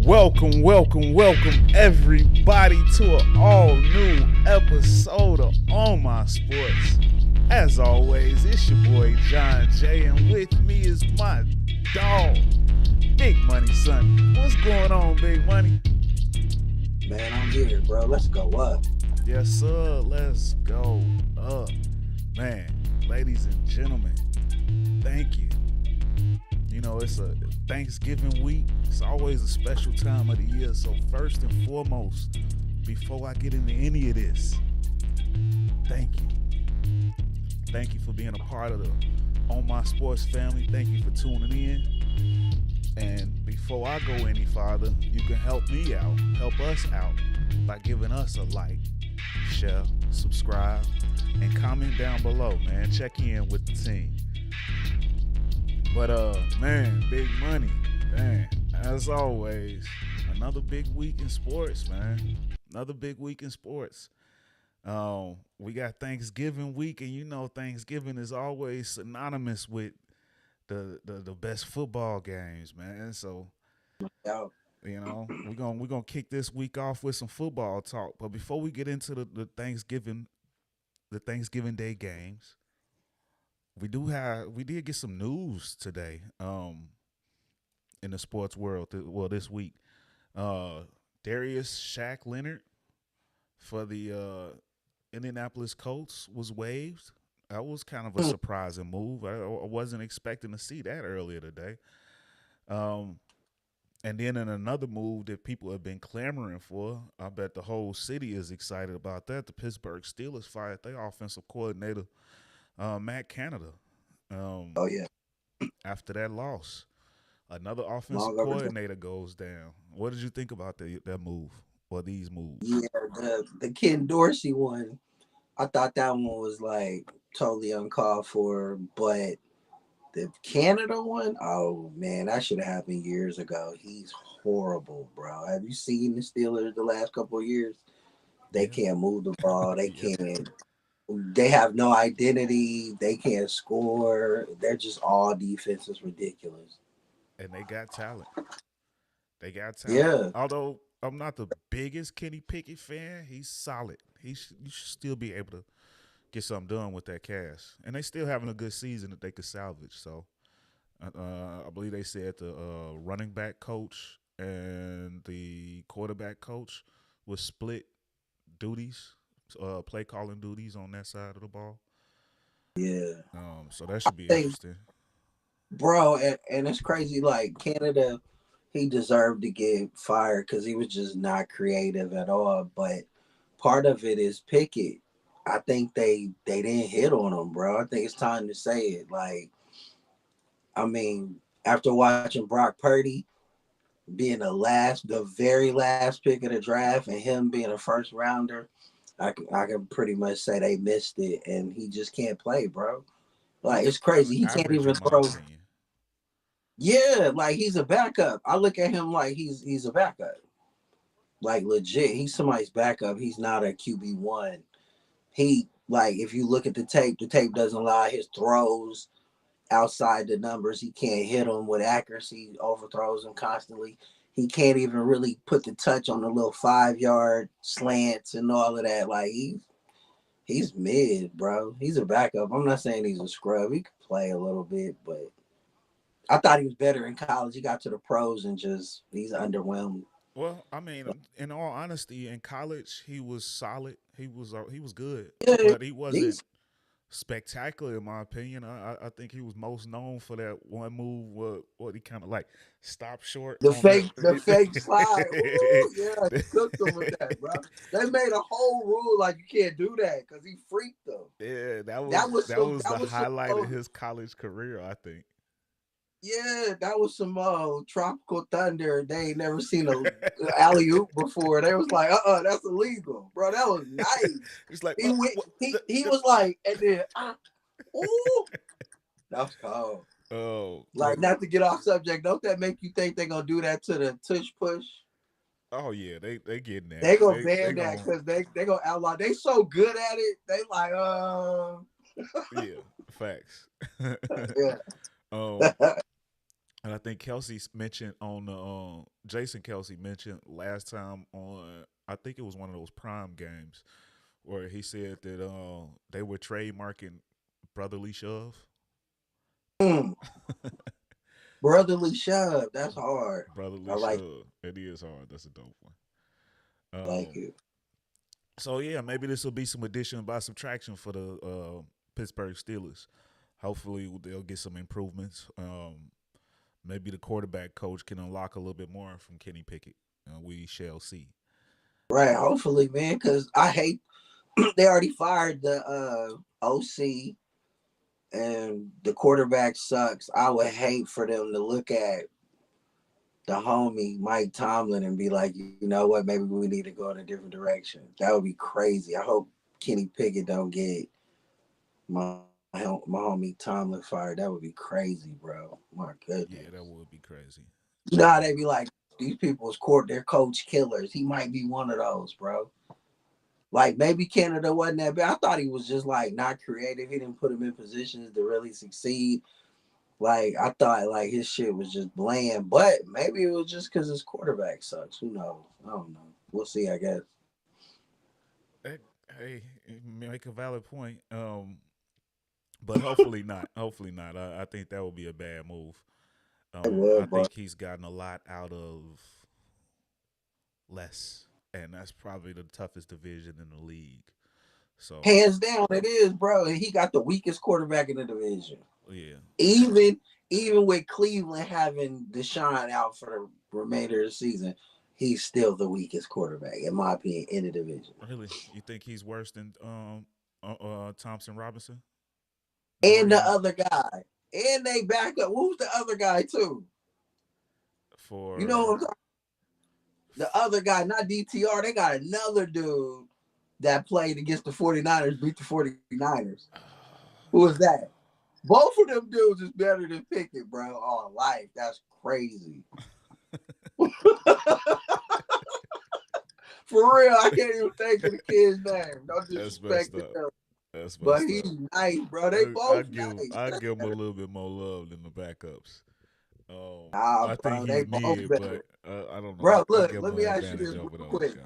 Welcome everybody to an all-new episode of On My Sports. As always, it's your boy John J, and with me is my dog, Big Money Son. What's going on, Big Money? Man, I'm here, bro. Let's go up. Yes, sir. Let's go up. Man, ladies and gentlemen, thank you. You know, it's a Thanksgiving week. It's always a special time of the year. So first and foremost, before I get into any of this, thank you. Thank you for being a part of the On My Sports family. Thank you for tuning in. And before I go any farther, you can help me out, help us out by giving us a like, share, subscribe, and comment down below, man. Check in with the team. But man, Big Money, man, as always, another big week in sports, man. Another big week in sports. We got Thanksgiving week, and you know Thanksgiving is always synonymous with the best football games, man. So you know, we're gonna kick this week off with some football talk. But before we get into the Thanksgiving Day games, we did get some news today in the sports world. This week, Darius Shaq Leonard for the Indianapolis Colts was waived. That was kind of a surprising move. I wasn't expecting to see that earlier today. And then in another move that people have been clamoring for, I bet the whole city is excited about that. The Pittsburgh Steelers fired their offensive coordinator, Matt Canada. After that loss, another offensive coordinator goes down. What did you think about that move or these moves? Yeah, the Ken Dorsey one, I thought that one was like totally uncalled for, but the Canada one, oh man, that should have happened years ago. He's horrible, bro. Have you seen the Steelers the last couple of years? They can't move the ball. They can't. They have no identity. They can't score. They're just all defense. It's ridiculous. And they got talent. Yeah. Although I'm not the biggest Kenny Pickett fan, he's solid. You should still be able to get something done with that cast. And they still having a good season that they could salvage. So I believe they said the running back coach and the quarterback coach would split duties. Play calling duties on that side of the ball. Yeah. So that should be interesting. Bro, and it's crazy. Like Canada, he deserved to get fired because he was just not creative at all. But part of it is Pickett. I think they didn't hit on him, bro. I think it's time to say it. Like, I mean, after watching Brock Purdy being the very last pick of the draft and him being a first rounder, I can pretty much say they missed it, and he just can't play, bro. Like, it's crazy. He can't even throw. Yeah, like he's a backup. I look at him like he's a backup. Like legit, he's somebody's backup. He's not a QB1. He, like, if you look at the tape doesn't allow his throws outside the numbers. He can't hit them with accuracy, overthrows them constantly. He can't even really put the touch on the little 5-yard slants and all of that. Like, he's mid, bro. He's a backup. I'm not saying he's a scrub. He could play a little bit, but I thought he was better in college. He got to the pros and he's underwhelmed. Well, I mean, in all honesty, in college he was solid. He was good, Yeah, but he wasn't spectacular in my opinion. I think he was most known for that one move what he kind of like stopped short. The fake slide. Ooh, yeah, he cooked him with that, bro. They made a whole rule like you can't do that because he freaked them. Yeah, that was the highlight of his college career, I think. Yeah, that was some tropical thunder. They ain't never seen a alley-oop before. They was like, that's illegal, bro. That was nice. It's like he was like, and then ooh, that was cold. Oh, like not to get off subject. Don't that make you think they're gonna do that to the tush push? Oh yeah, they getting that. They gonna ban that because they gonna outlaw. They so good at it. They like yeah, facts. Yeah. And I think Kelsey mentioned on the Jason Kelsey mentioned last time on, I think it was one of those prime games where he said that they were trademarking brotherly shove. Mm, brotherly shove. That's hard. I Brotherly like shove. It is hard. That's a dope one. like Um, it. so yeah, maybe this will be some addition by subtraction for the Pittsburgh Steelers. Hopefully they'll get some improvements. Maybe the quarterback coach can unlock a little bit more from Kenny Pickett. We shall see. Right. Hopefully, man, because I hate they already fired the OC and the quarterback sucks. I would hate for them to look at the homie Mike Tomlin and be like, you know what, maybe we need to go in a different direction. That would be crazy. I hope Kenny Pickett don't get my homie Tomlin fired. That would be crazy, bro. My goodness. Yeah, that would be crazy. You know how they be like, these people's their coach killers. He might be one of those, bro. Like maybe Canada wasn't that bad. I thought he was just like not creative. He didn't put him in positions to really succeed. Like I thought like his shit was just bland. But maybe it was just because his quarterback sucks. Who knows? I don't know. We'll see, I guess. Hey, you make a valid point. But hopefully not. Hopefully not. I think that would be a bad move. It I would, bro. think he's gotten a lot out of less, and that's probably the toughest division in the league. So Hands down, it is, bro. And he got the weakest quarterback in the division. yeah, Even with Cleveland having Deshaun out for the remainder of the season, he's still the weakest quarterback, in my opinion, in the division. really, you think he's worse than Thompson Robinson? And the Green other guy. And they back up. Who's the other guy, too? You know what for I'm talking? The other guy, not DTR. They got another dude that played against the 49ers, beat the 49ers. Who is that? Both of them dudes is better than Pickett, bro. On life. That's crazy. For real, I can't even think of the kid's name. No that's disrespect messed to up. him. That's But messed he's up. nice, bro. They I both give nice. I give him a little bit more love than the backups. Nah, I think bro, they he's both mid, better. but I don't know. Bro, I look, give him let an me ask you advantage this over those quick, guys.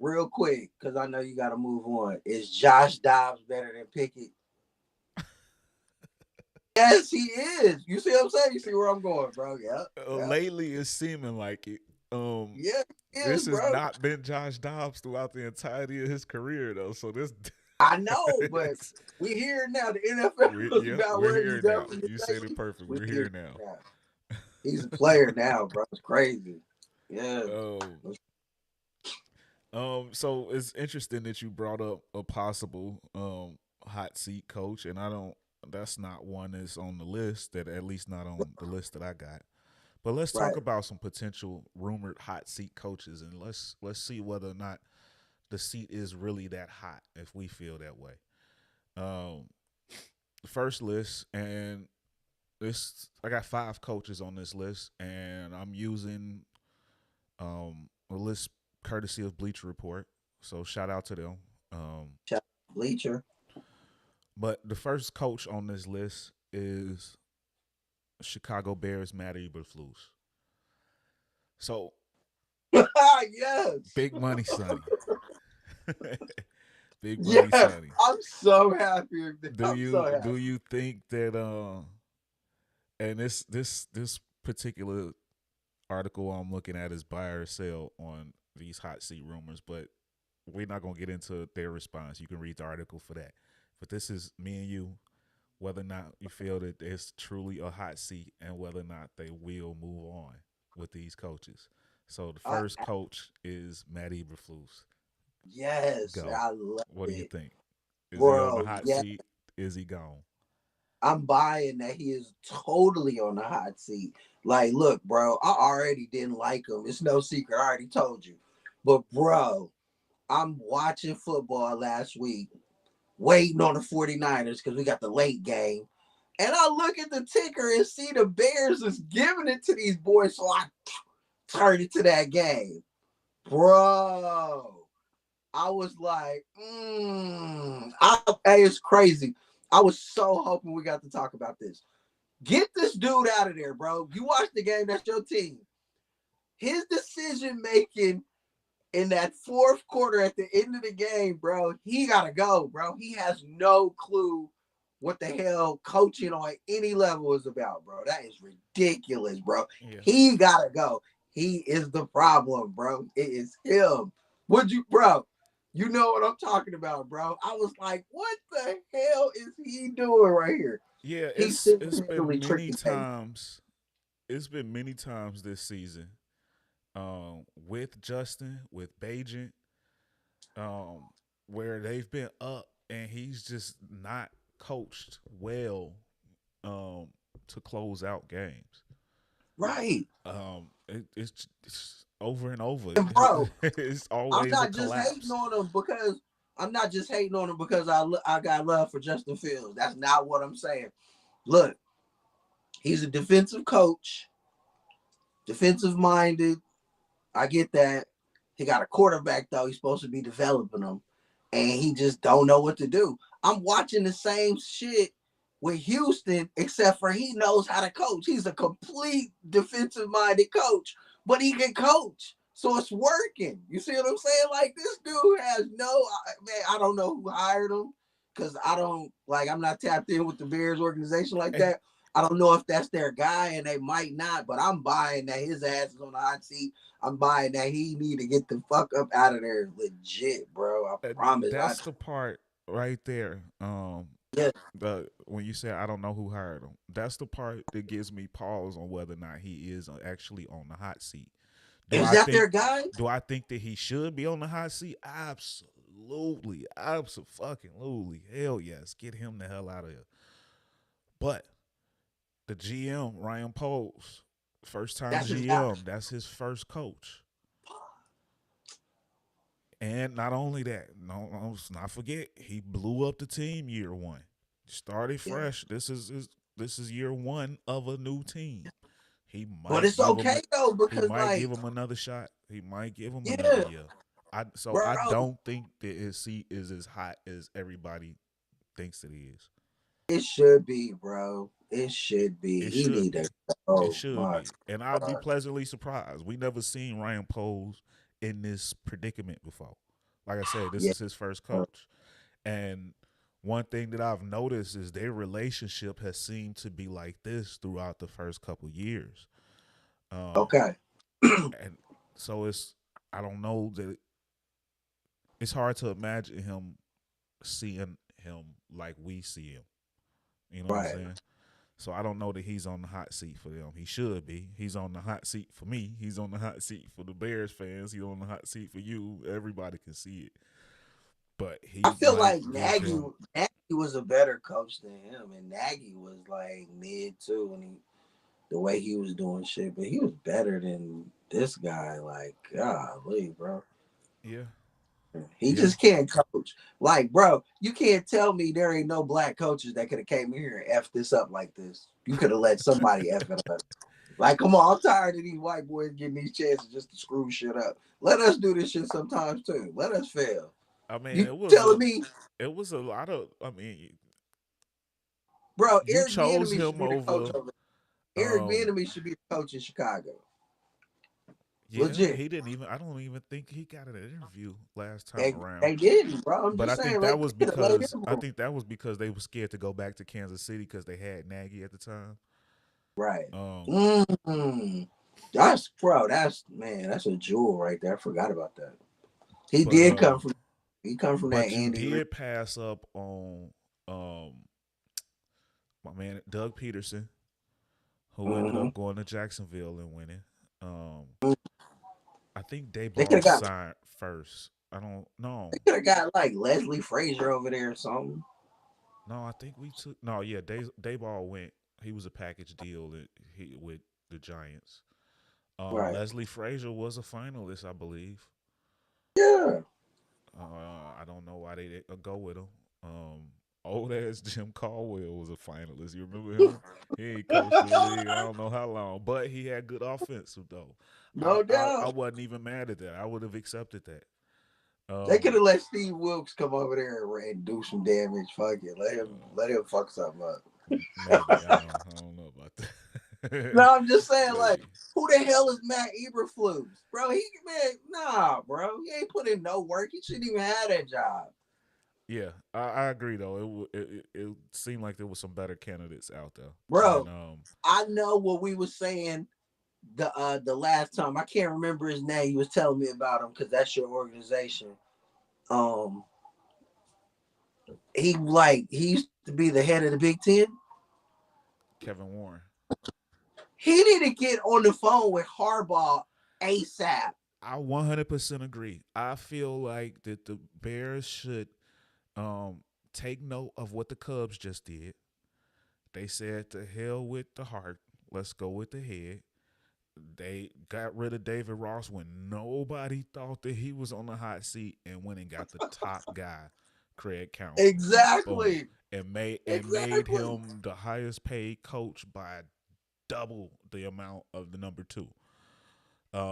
real quick, because I know you got to move on. Is Josh Dobbs better than Pickett? Yes, he is. You see what I'm saying? You see where I'm going, bro? Yeah, yeah, Lately, it's seeming like it. yeah, he is, This has bro. not been Josh Dobbs throughout the entirety of his career, though. So this, I know, but we here now. The NFL is about we're where he's here now. definitely You said it safety. perfect. We We're here here now. now. He's a player now, bro. It's crazy. Yeah. um, so it's interesting that you brought up a possible hot seat coach, and I don't. That's not one that's on the list. That at least not on the list that I got. But let's talk Right. about some potential rumored hot seat coaches, and let's see whether or not the seat is really that hot if we feel that way. Um, the first list, and this I got 5 coaches on this list, and I'm using a list courtesy of Bleacher Report. So shout out to them. Bleacher. But the first coach on this list is Chicago Bears Matt Eberflus. So Yes. big money, Sonny. Big money, Yes. Sonny. I'm so happy. Do I'm so you happy. do you think that and this particular article I'm looking at is buy or sell on these hot seat rumors, but we're not gonna get into their response. You can read the article for that. But this is me and you, whether or not you feel that there's truly a hot seat and whether or not they will move on with these coaches. So the I, first coach is Matt Eberflus. yes. Go. I love What do you it. think? Is he on the Bro, hot yeah. seat? Is he gone? I'm buying that he is totally on the hot seat. Like, look, bro, I already didn't like him. It's no secret. I already told you. But, bro, I'm watching football last week, waiting on the 49ers because we got the late game. And I look at the ticker and see the Bears is giving it to these boys. So I turn it to that game. Bro, I was like, hey, it's crazy. I was so hoping we got to talk about this. Get this dude out of there, bro. You watch the game, that's your team. His decision making in that fourth quarter at the end of the game, bro, he gotta go, bro. He has no clue what the hell coaching on any level is about, bro. That is ridiculous, bro. Yeah. He gotta go. He is the problem, bro. It is him. Bro? You know what I'm talking about, bro. I was like, what the hell is he doing right here? Yeah, He's it's been single-handedly many tricking me. times. It's been many times this season, with Justin, with Bajent, um, where they've been up and he's just not coached well, um, to close out games. Right. It's over and over. And bro, It's I'm always a not just hating collapse. on him because I got love for Justin Fields. That's not what I'm saying. Look, he's a defensive coach, defensive minded. I get that. He got a quarterback though. He's supposed to be developing him, and he just don't know what to do. I'm watching the same shit with Houston, except for he knows how to coach. He's a complete defensive minded coach, but he can coach. So it's working. You see what I'm saying? Like this dude has I don't know who hired him because I'm not tapped in with the Bears organization like And that. I don't know if that's their guy and they might not, but I'm buying that his ass is on the hot seat. I'm buying that he need to get the fuck up out of there legit, bro. I promise. that's the part right there. Yeah. When you say I don't know who hired him, that's the part that gives me pause on whether or not he is actually on the hot seat. Do Is I that think their guy? do I think that he should be on the hot seat? Absolutely. Absolutely. Hell yes. Get him the hell out of here. But the GM, Ryan Poles, first time That's his guy. GM, that's his first coach. And not only that, let's not forget, he blew up the team year one. Started Yeah. fresh. This is year one of a new team. He But might it's give him okay though, he because might give him another shot. He might give him another yeah, year. I bro, don't think that his seat is as hot as everybody thinks it is. it should be, bro. It should be. It He should need to. be. It Oh should my be. And I'd be god. pleasantly surprised. We never seen Ryan Poles in this predicament before. Like I said, this Yeah. is his first coach. And one thing that I've noticed is their relationship has seemed to be like this throughout the first couple years. Um, Okay. and so I don't know that it's hard to imagine him seeing him like we see him. You know what I'm Right. saying? So I don't know that he's on the hot seat for them. He should be. He's on the hot seat for me. He's on the hot seat for the Bears fans. He's on the hot seat for you. Everybody can see it. But I he feel might like give Nagy him. Nagy was a better coach than him, and Nagy was like mid too when the way he was doing shit, but he was better than this guy. Like, golly, bro. Yeah, He yeah. just can't coach. Like, bro, you can't tell me there ain't no black coaches that could have came here and F this up like this. You could have let somebody F it up. Like, come on, I'm tired of these white boys getting these chances just to screw shit up. Let us do this shit sometimes too. Let us fail. I mean, You telling me, it was a lot of. I mean, bro, you Eric chose Bieniemy should him be the coach over. over there. Eric Um, Bieniemy should be the coach in Chicago. yeah, Legit. he didn't even. I don't even think he got an interview last time They, around. they didn't, bro. I'm But just saying, like, they could have let him. that was because they were scared to go back to Kansas City because they had Nagy at the time. Right. Um, Mm. That's bro. That's man. That's a jewel right there. I forgot about that. He but did come from. He come from that but you Andy Reid. did pass up on um my man Doug Peterson, who ended Mm-hmm. up going to Jacksonville and winning. Um, I think They could Dayball have got. signed first. I don't know. They could have got like Leslie Frazier over there or something. No, I think we took. No, yeah, Dayball went. He was a package deal with the Giants. Right. Leslie Frazier was a finalist, I believe. Yeah. I don't know why they didn't go with him. Old ass Jim Caldwell was a finalist. You remember him? He ain't coached the league. I don't know how long, but he had good offensive though. No I doubt. wasn't even mad at that. I would have accepted that. They could Um, have let Steve Wilkes come over there and do some damage. Fuck it. Let him fuck something up. Maybe I don't know about that. No, I'm just saying, like, Maybe. who the hell is Matt Eberflus, bro? Nah, bro, he ain't put in no work. He shouldn't even have that job, Yeah, I agree though. It seemed like there was some better candidates out there, and bro. I know what we was saying the last time. I can't remember his name. You was telling me about him because that's your organization. Um, he used to be the head of the Big Ten. Kevin Warren. He need to get on the phone with Harbaugh ASAP. I 100% agree. I feel like that the Bears should um, take note of what the Cubs just did. They said to hell with the heart, let's go with the head. They got rid of David Ross when nobody thought that he was on the hot seat and went and got the top guy, Craig Count. Boom. Exactly. And made Exactly. him the highest paid coach by double the amount of the number two.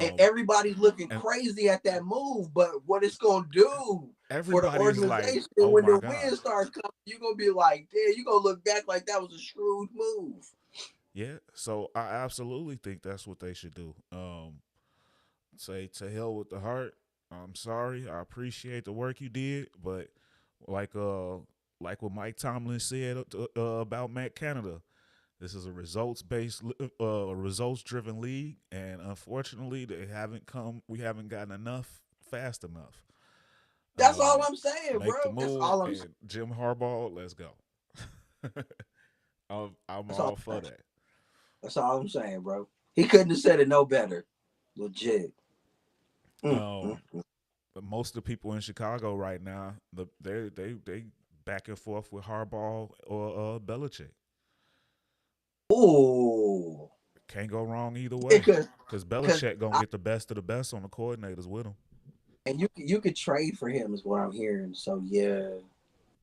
And Um, everybody's looking and crazy at that move, but what it's gonna do for the everybody's like, organization "Oh when my the god, win starts coming, you're gonna be like, damn, you're gonna look back like that was a shrewd move. yeah." So I absolutely think that's what they should do. Say to hell with the heart. I'm sorry. I appreciate the work you did, but like uh like what Mike Tomlin said about Matt Canada, this is a results driven league, and unfortunately, they haven't come. We haven't gotten enough fast enough. That's all I'm saying, bro. Make the That's move, all I'm saying. and Jim Harbaugh, let's go. I'm That's all all I'm for saying. that. That's all I'm saying, bro. He couldn't have said it no better. Legit. Um, Mm. but most of the people in Chicago right now, they back and forth with Harbaugh or Belichick. Ooh. Can't go wrong either way. Because Because because Belichick gonna get the best of the best on the coordinators with him. and you could trade for him is what I'm hearing. So yeah.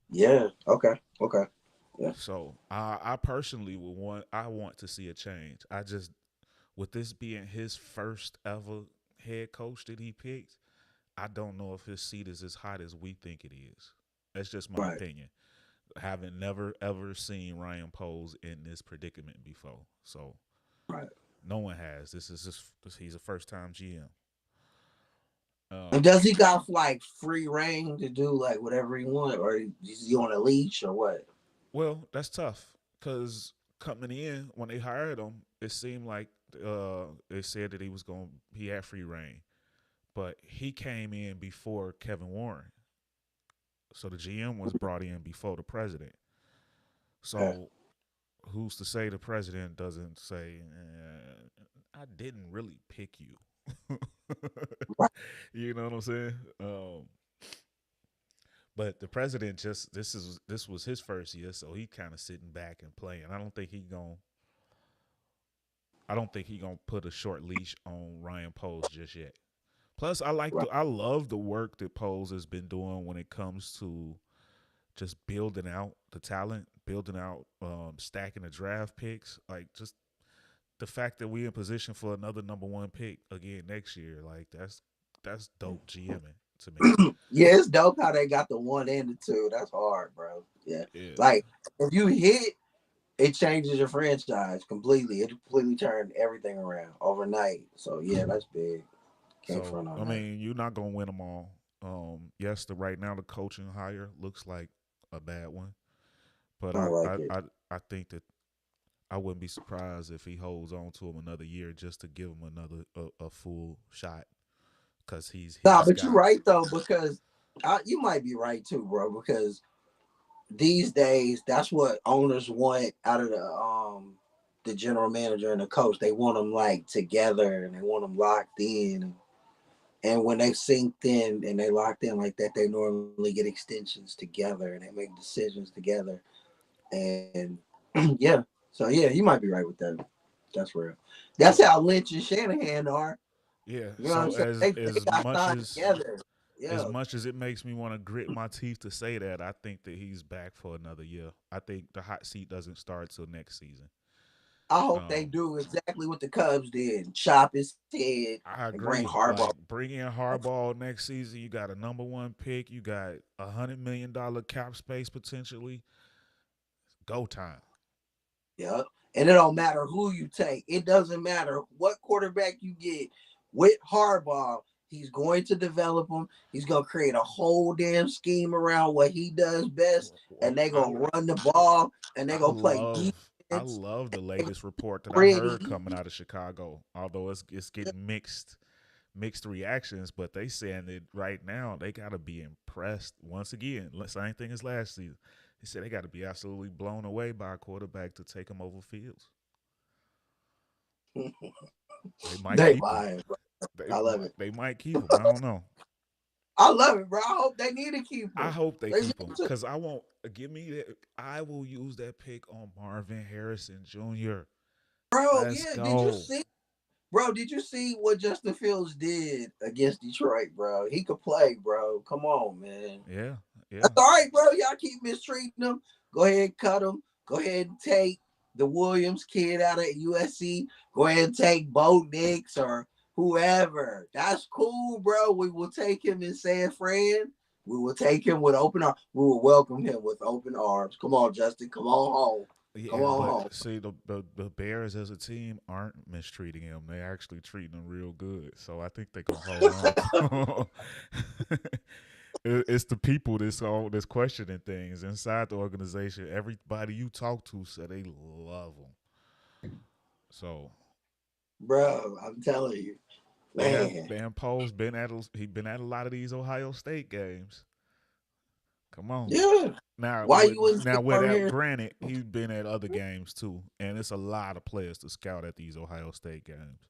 Yeah. Okay. Okay. Yeah. So I personally would want I want to see a change. I just with this being his first ever head coach that he picked, I don't know if his seat is as hot as we think it is. That's just my Right. opinion. Having never ever seen Ryan Poles in this predicament before, so Right. no one has. He's a first time GM. And Um, does he got like free reign to do like whatever he want, or is he on a leash or what? well, that's tough because coming in when they hired him, it seemed like they said that he had free reign, but he came in before Kevin Warren, so the GM was brought in before the president. Okay. So who's to say the president doesn't say, I didn't really pick you? Right. You know what I'm saying? But the president just this was his first year, so he kind of sitting back and playing. I don't think he gonna put a short leash on Ryan Poles just yet. Plus, Right. I love the work that Poles has been doing when it comes to just building out the talent, building out, stacking the draft picks. Like just the fact that we in position for another number one pick again next year, like that's dope GMing to me. Yeah, it's dope how they got the one and the two. That's hard, bro. Yeah. Yeah. Like if you hit, it changes your franchise completely. It completely turned everything around overnight. So yeah, that's big. Can't So front on I that. mean, you're not gonna win them all. Yes, right now the coaching hire looks like a bad one, but I like it. I think that I wouldn't be surprised if he holds on to him another year just to give him another a full shot because Nah, he's but you're got right though, because you might be right too, bro. Because these days, that's what owners want out of the general manager and the coach. They want them like together and they want them locked in. And when they synced in and they locked in like that, they normally get extensions together and they make decisions together. And yeah, so yeah, you might be right with that. That's real. That's so how Lynch and Shanahan are. yeah. You know what I'm So saying? They as got much signed together. as Yeah. much as it makes me want to grit my teeth to say that, I think that he's back for another year. I think the hot seat doesn't start till next season. I hope they Um, do exactly what the Cubs did. Chop his head I and bring agree. Harbaugh. Like bring in Harbaugh next season. You got a number one pick. You got $100 million cap space potentially. Go time. Yeah. And it don't matter who you take. It doesn't matter what quarterback you get with Harbaugh. He's going to develop him. He's going to create a whole damn scheme around what he does best. And Well, they're going to run the ball and they're I going to play love I defense. love the They're gonna latest report that I heard pretty. coming out of Chicago. Although it's getting mixed reactions, but they saying that right now they got to be impressed once again. Same thing as last season. He said they got to be absolutely blown away by a quarterback to take him over Fields. They might They keep him. lying, bro. They I love it. they might keep him. I don't know. I love it, bro. I hope they need to keep I him. hope they They keep need him to, because I won't give me that. I will use that pick on Marvin Harrison Jr. bro. Let's Yeah. Did you go. see? Bro, did you see what Justin Fields did against Detroit, bro? He could play, bro. Come on, man. Yeah, yeah. That's all right, bro. Y'all keep mistreating him. Go ahead and cut him. Go ahead and take the Williams kid out of USC. Go ahead and take Bo Nix or whoever. That's cool, bro. We will take him in San Fran. We will take him with open arms. We will welcome him with open arms. Come on, Justin. Come on home. Come Yeah, on but home. see, the Bears as a team aren't mistreating him. They're actually treating him real good. So I think they're gonna hold on. It's the people that's questioning things inside the organization. Everybody you talk to said they love him. So Bro, I'm telling you. Man. Dan Poe's been at a lot of these Ohio State games. Come on. Yeah. Why you wouldn't Now stick with over that here? granted, he's been at other games too, and it's a lot of players to scout at these Ohio State games.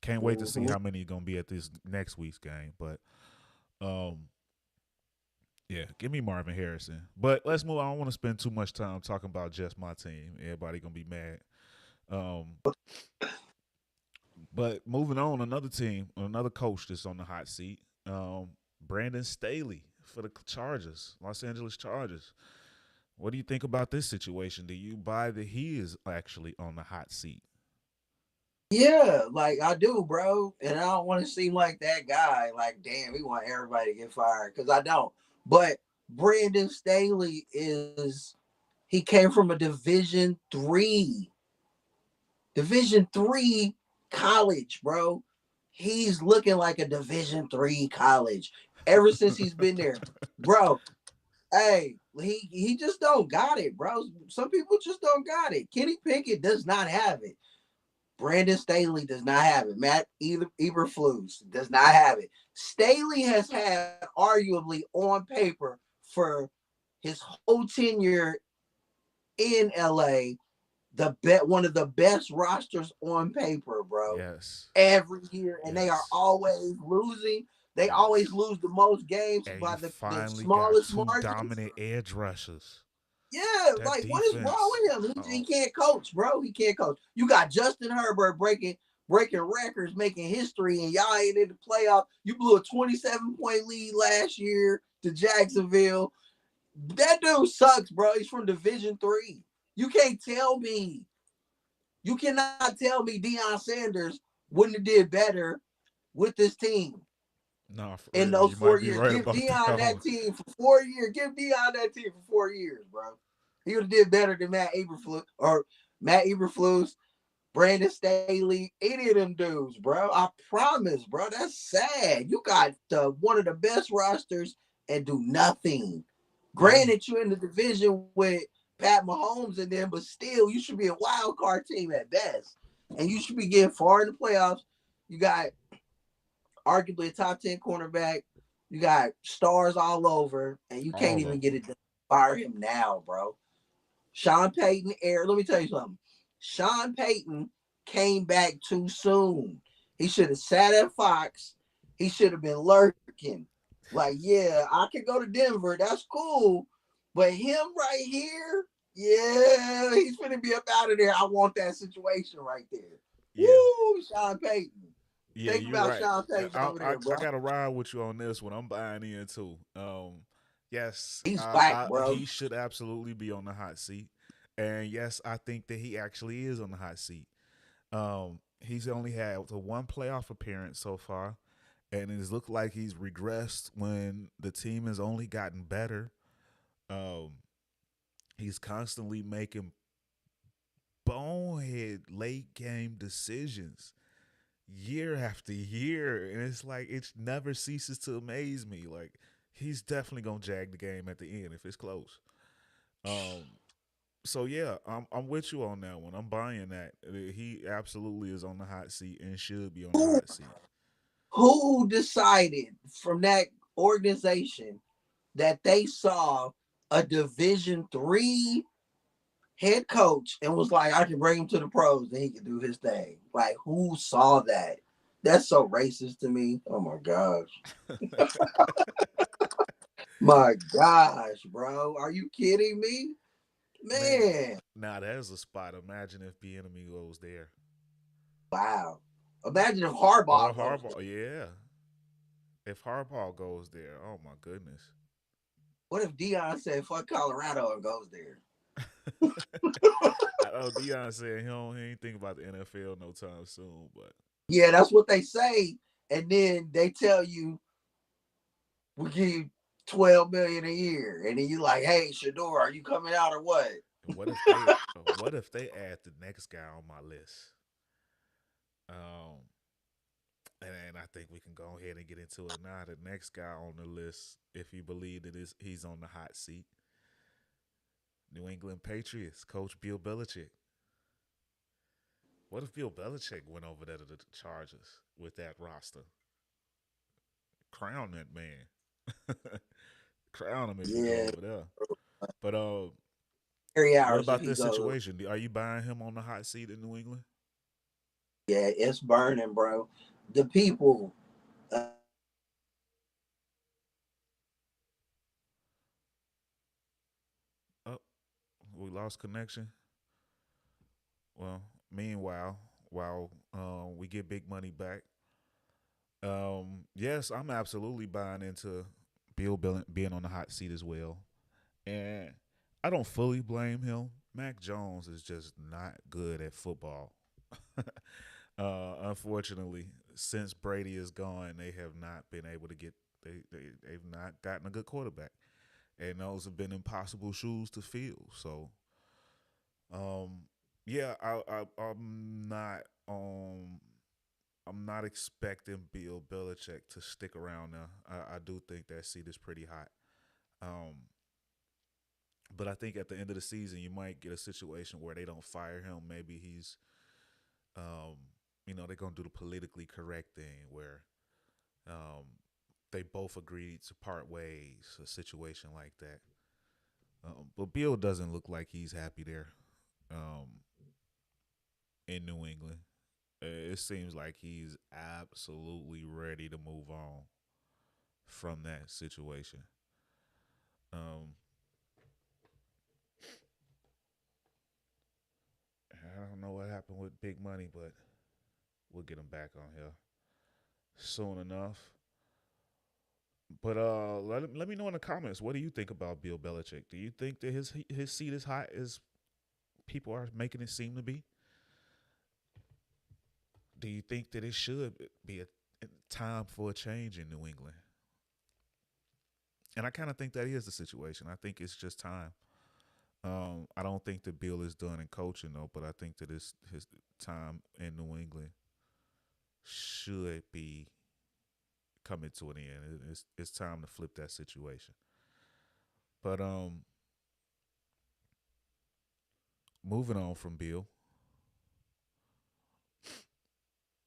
Can't wait to see Mhm. how many gonna be at this next week's game. But um, yeah, give me Marvin Harrison. But let's move on. I don't want to spend too much time talking about just my team. Everybody gonna be mad. Um, but moving on, another team, another coach that's on the hot seat. Brandon Staley for the Chargers, Los Angeles Chargers. What do you think about this situation? Do you buy that he is actually on the hot seat? Yeah, like I do, bro. And I don't want to seem like that guy. Like, damn, we want everybody to get fired because I don't. But Brandon Staley is he came from a Division 3 college, bro. He's looking like a Division 3 college ever since he's been there, bro. Hey, he just don't got it, bro. Some people just don't got it. Kenny Pickett does not have it. Brandon Staley does not have it. Matt Eberflus does not have it. Staley has had arguably on paper for his whole tenure in LA one of the best rosters on paper, bro. Yes. Every year, and they are Yes. always losing. They always Yes. lose the most games And by you the finally got smallest two margins. dominant edge rushers. Yeah, That like what is wrong defense. with him? He Oh, can't coach, bro. He can't coach. You got Justin Herbert breaking records, making history, and y'all ain't in the playoff. You blew a 27-point lead last year to Jacksonville. That dude sucks, bro. He's from Division 3. You can't tell me. You cannot tell me Deion Sanders wouldn't have did better with this team no, for in real. those You might four be years. right Give about Deion that that one. team for 4 years. Give Deion that team for 4 years, bro. He would have did better than Matt Eberflus, Brandon Staley, any of them dudes, bro. I promise, bro. That's sad. You got one of the best rosters and do nothing. Yeah. Granted, you're in the division with Pat Mahomes and them, but still, you should be a wild card team at best, and you should be getting far in the playoffs. You got arguably a top 10 cornerback. You got stars all over, and you can't All even of get them. it done. Fire him now, bro. Sean Payton Let me tell you something. Sean Payton came back too soon. He should have sat at Fox. He should have been lurking. Like, yeah, I can go to Denver. That's cool. But him right here, yeah, he's gonna be up out of there. I want that situation right there. Yeah. Woo, Sean Payton. Yeah, Think you're about right. Sean Payton over there, I bro. gotta ride with you on this one. I'm buying in too. Yes, He's whack, bro. he should absolutely be on the hot seat, and yes, I think that he actually is on the hot seat. He's only had the one playoff appearance so far, and it's looked like he's regressed when the team has only gotten better. Um, he's constantly making bonehead late game decisions year after year, and it's like it never ceases to amaze me. Like he's definitely gonna jag the game at the end if it's close. Um, so yeah, I'm with you on that one. I'm buying that. He absolutely is on the hot seat and should be on the Who hot seat. who decided from that organization that they saw a Division III head coach and was like, I can bring him to the pros and he can do his thing? Like, who saw that? That's so racist to me. Oh my gosh. My gosh, bro. Are you kidding me? Man, Man. now there's a spot. Imagine if 𝑏 𝑴𝒚 goes there. Wow. Imagine if Or Harbaugh goes there. Harbaugh, yeah. If Harbaugh goes there, oh my goodness. What if Dion said fuck Colorado and goes there? I know Deion said he ain't think about the NFL no time soon, but Yeah, that's what they say. And then they tell you we give you 12 million a year. And then you like, hey, Shador, are you coming out or what? what if they add the next guy on my list? Um, and I think we can go ahead and get into it now. The next guy on the list, if you believe that he's on the hot seat, New England Patriots coach Bill Belichick. What if Bill Belichick went over there to the Chargers with that roster? Crown that man. Crown him if he go Yeah, over there. But Harry what hours if about he this goes. situation? Are you buying him on the hot seat in New England? Yeah, it's burning, bro. The people, Oh, we lost connection. Well, meanwhile, while we get big money back, yes, I'm absolutely buying into being on the hot seat as well, and I don't fully blame him. Mac Jones is just not good at football. Unfortunately, since Brady is gone, they have not been able to get they've not gotten a good quarterback, and those have been impossible shoes to fill. So, um, yeah, I'm not expecting Bill Belichick to stick around now. I do think that seat is pretty hot. Um, but I think at the end of the season, you might get a situation where they don't fire him. Maybe he's, um, they're gonna do the politically correct thing where um, they both agreed to part ways. A situation like that. But Bill doesn't look like he's happy there um, in New England. It seems like he's absolutely ready to move on from that situation. Um, I don't know what happened with Big Money, but we'll get him back on here soon enough. But let me know in the comments. What do you think about Bill Belichick? Do you think that his seat is hot as people are making it seem to be? Do you think that it should be a time for a change in New England? And I kind of think that is the situation. I think it's just time. I don't think that Bill is done in coaching though, but I think that his time in New England should be coming to an end. It's time to flip that situation. But moving on from Bill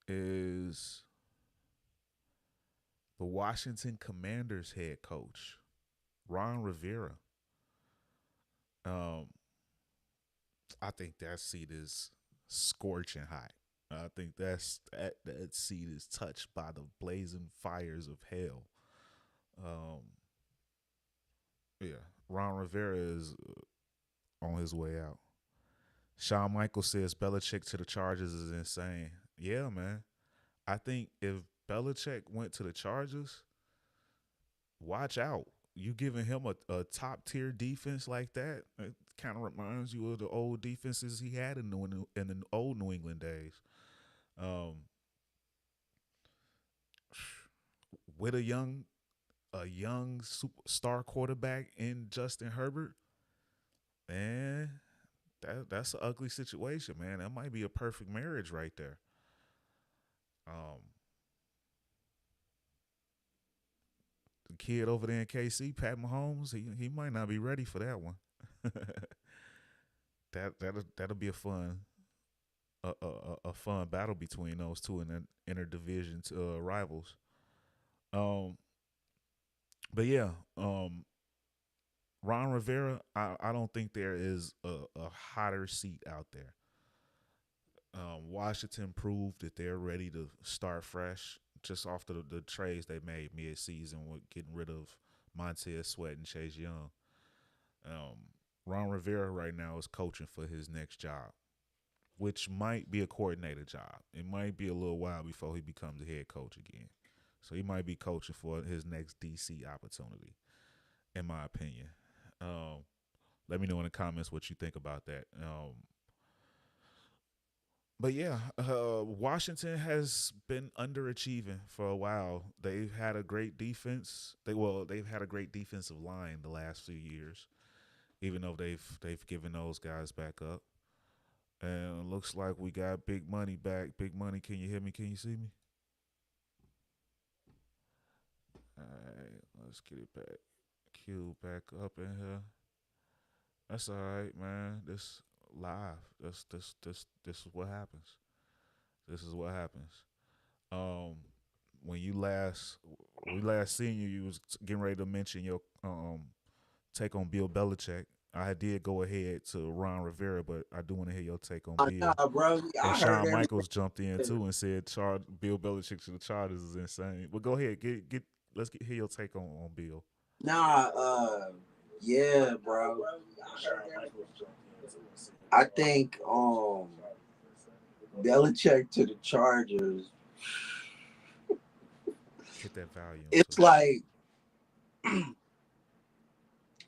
is the Washington Commanders head coach Ron Rivera. Um, I think that seat is scorching hot. I think that seat is touched by the blazing fires of hell. Um, yeah, Ron Rivera is on his way out. Shawn Michaels says Belichick to the Chargers is insane. Yeah, man. I think if Belichick went to the Chargers, watch out. You giving him a top tier defense like that? It kind of reminds you of the old defenses he had in the old New England days. Um, with a young star quarterback in Justin Herbert, man. That's an ugly situation, man. That might be a perfect marriage right there. Um, the kid over there in KC, Pat Mahomes, he might not be ready for that one. That'll be a fun battle between those two in the interdivision rivals. Um, but yeah, Ron Rivera, I don't think there is a hotter seat out there. Washington proved that they're ready to start fresh just off the trades they made mid-season with getting rid of Montez Sweat and Chase Young. Um, Ron Rivera right now is coaching for his next job, which might be a coordinator job. It might be a little while before he becomes a head coach again. So he might be coaching for his next DC opportunity, in my opinion. Um, Let me know in the comments what you think about that. But yeah, Washington has been underachieving for a while. They've had a great defense. They've had a great defensive line the last few years, even though they've given those guys back up. And it looks like we got Big Money back. Big Money, can you hear me? Can you see me? All right, let's get it back. Q back up in here. That's all right, man. This live. This is what happens. This is what happens. Um, when we last seen you, you was getting ready to mention your take on Bill Belichick. I did go ahead to Ron Rivera, but I do want to hear your take on Nah, Bill. bro. And I heard Shawn everything. Michaels jumped in too and said Bill Belichick to the Chargers is insane. But go ahead, get hear your take on Bill. Nah, yeah, bro. I think Belichick to the Chargers. Hit that volume It's too. like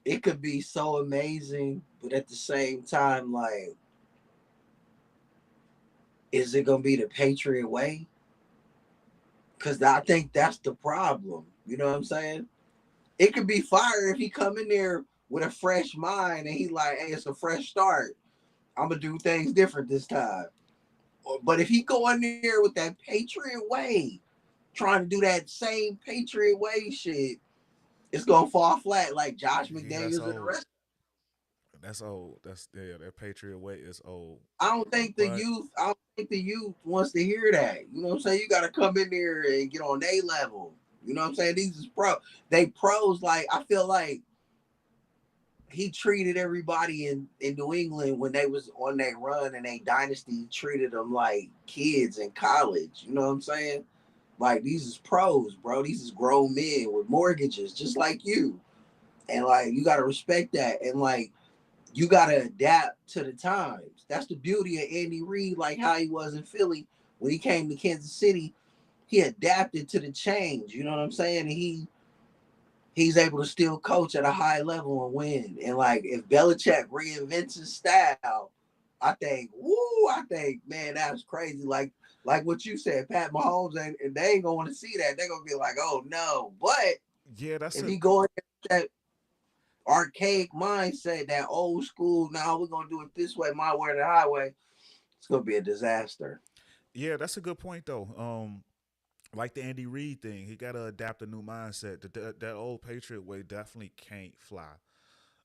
it could be so amazing, but at the same time, like, is it gonna be the Patriot way? Because I think that's the problem. You know what I'm saying? It could be fire if he come in there with a fresh mind and he like, hey, it's a fresh start. I'm gonna do things different this time. But if he go in there with that Patriot way, trying to do that same Patriot way shit, it's gonna fall flat like Josh Yeah, that's McDaniels and the old. rest. That's old. That's yeah. That Patriot way is old. But I don't think the youth wants to hear that. You know what I'm saying? You got to come in there and get on their level. You know what I'm saying? These is they pros. Like I feel like he treated everybody in New England when they was on their run and they dynasty. He treated them like kids in college. You know what I'm saying? Like these is pros, bro. These is grown men with mortgages, just like you. And like you gotta respect that. And like you gotta adapt to the times. That's the beauty of Andy Reid, like how he was in Philly when he came to Kansas City. He adapted to the change. You know what I'm saying? And he's able to still coach at a high level and win. And like if Belichick reinvents his style, I think, man, that's crazy. Like what you said, Pat Mahomes, and they ain't gonna want to see that. They're gonna be like, oh no. But yeah, that's if a he go in that archaic mindset, that old school, now we're gonna do it this way, my way or the highway, it's gonna be a disaster. yeah, that's a good point though. Like the Andy Reid thing, he got to adapt a new mindset. That old Patriot way definitely can't fly.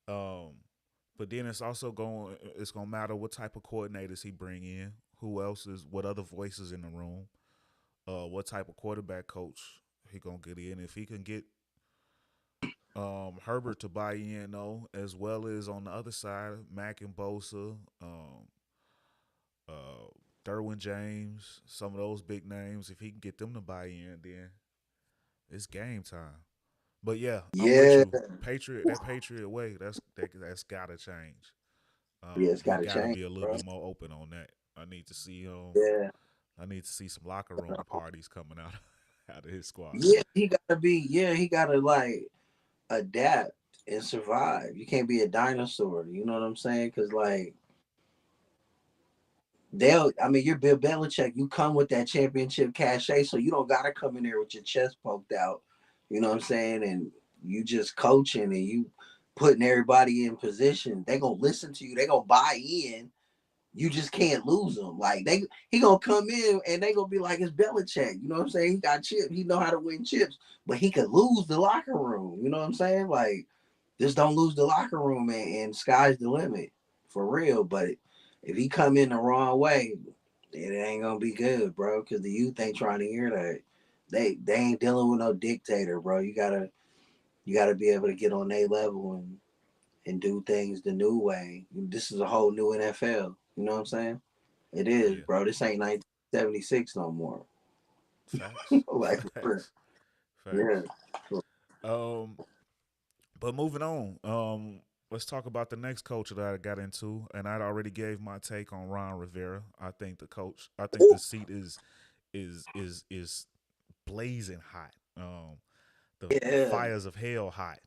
Um, but then it's gonna matter what type of coordinators he bring in, who else is, what other voices in the room, what type of quarterback coach he gonna get in. If he can get Herbert to buy in though, as well as on the other side, Mack and Bosa, uh, Derwin James, some of those big names. If he can get them to buy in, then it's game time. But yeah, I'm with Yeah, you. Patriot way, that's gotta change. yeah, it's He gotta gotta change, be a little bro. bit more open on that. Yeah. I need to see some locker room parties coming out out of his squad. He gotta like adapt and survive. You can't be a dinosaur. You know what I'm saying? Because like I mean, you're Bill Belichick. You come with that championship cachet, so you don't gotta come in there with your chest poked out. You know what I'm saying? And you just coaching and you putting everybody in position. They gonna listen to you. They gonna buy in. You just can't lose them. Like he gonna come in and they gonna be like, it's Belichick. You know what I'm saying? He got chips. He know how to win chips, but he could lose the locker room. You know what I'm saying? Like, just don't lose the locker room, and sky's the limit for real. But if he come in the wrong way, it ain't gonna be good, bro. Because the youth ain't trying to hear that. They ain't dealing with no dictator, bro. You gotta be able to get on their level and do things the new way. This is a whole new NFL. You know what I'm saying? It is, Yeah. bro. This ain't 1976 no more. Facts. Like, Facts. yeah. Facts. Um, but moving on. Let's talk about the next coach that I got into, and I'd already gave my take on Ron Rivera. I think the coach. I think the seat is blazing hot. The Yeah. fires of hell hot.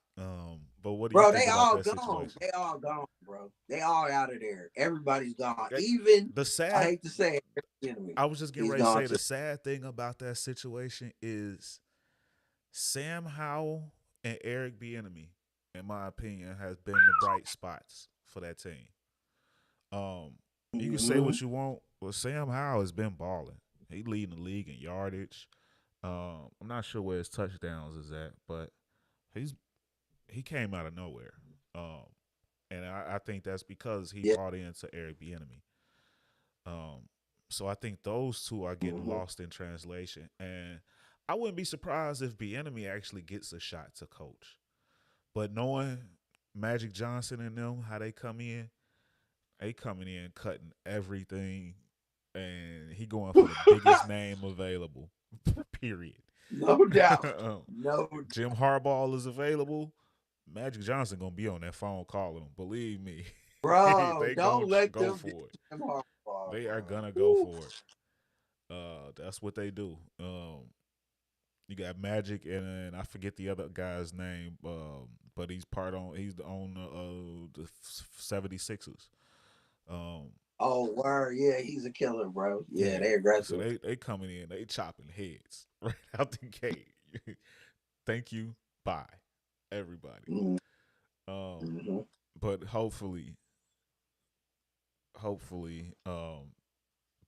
But what do you Bro, think they about all that gone. situation? They all gone, bro. They all out of there. Everybody's gone. That- Even, The I sad. hate to say it, enemy. I was just getting He's ready to gone say to the sad thing about that situation is Sam Howell and Eric Bieniemy, in my opinion, has been the bright spots for that team. Um, you can say mm-hmm. what you want, but Sam Howell has been balling. He leading the league in yardage. I'm not sure where his touchdowns is at, but he came out of nowhere. Um, and I think that's because he Yeah. bought into Eric Bieniemy. Um, so I think those two are getting Mm-hmm. lost in translation, and I wouldn't be surprised if Bieniemy actually gets a shot to coach. But knowing Magic Johnson and them, how they coming in cutting everything, and he going for the biggest name available. Period. No doubt. um, No, Jim Harbaugh is available. Magic Johnson gonna be on that phone calling him. Believe me, bro. they gonna Don't let go them for it. ditch them Harbaugh, They are bro. gonna go Woo. for it. That's what they do. You got Magic and I forget the other guy's name, but he's on the 76ers. Um, Oh, word. Yeah, he's a killer, bro. Yeah, yeah, they so aggressive. they coming in, they chopping heads right out the gate. Thank you, bye, everybody. Um, Mm-hmm. but hopefully,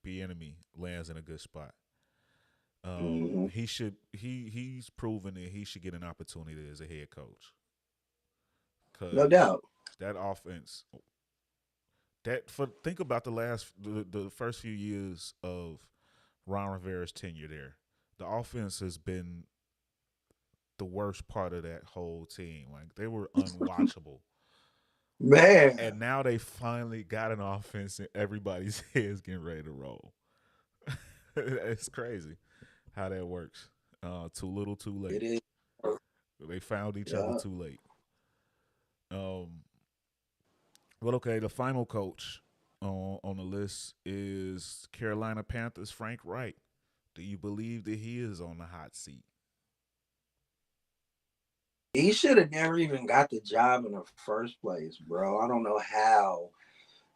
Bieniemy lands in a good spot. Mm-hmm. He's proven that he should get an opportunity as a head coach No because doubt. that offense that for think about the first few years of Ron Rivera's tenure there. The offense has been the worst part of that whole team. Like they were unwatchable. And Man. now they finally got an offense and everybody's head's getting ready to roll. It's crazy how that works. Too little, too It late. is. They found each other Yeah. too late. Um, well, okay. The final coach on the list is Carolina Panthers Frank Wright. Do you believe that he is on the hot seat? He should have never even got the job in the first place, bro. I don't know how.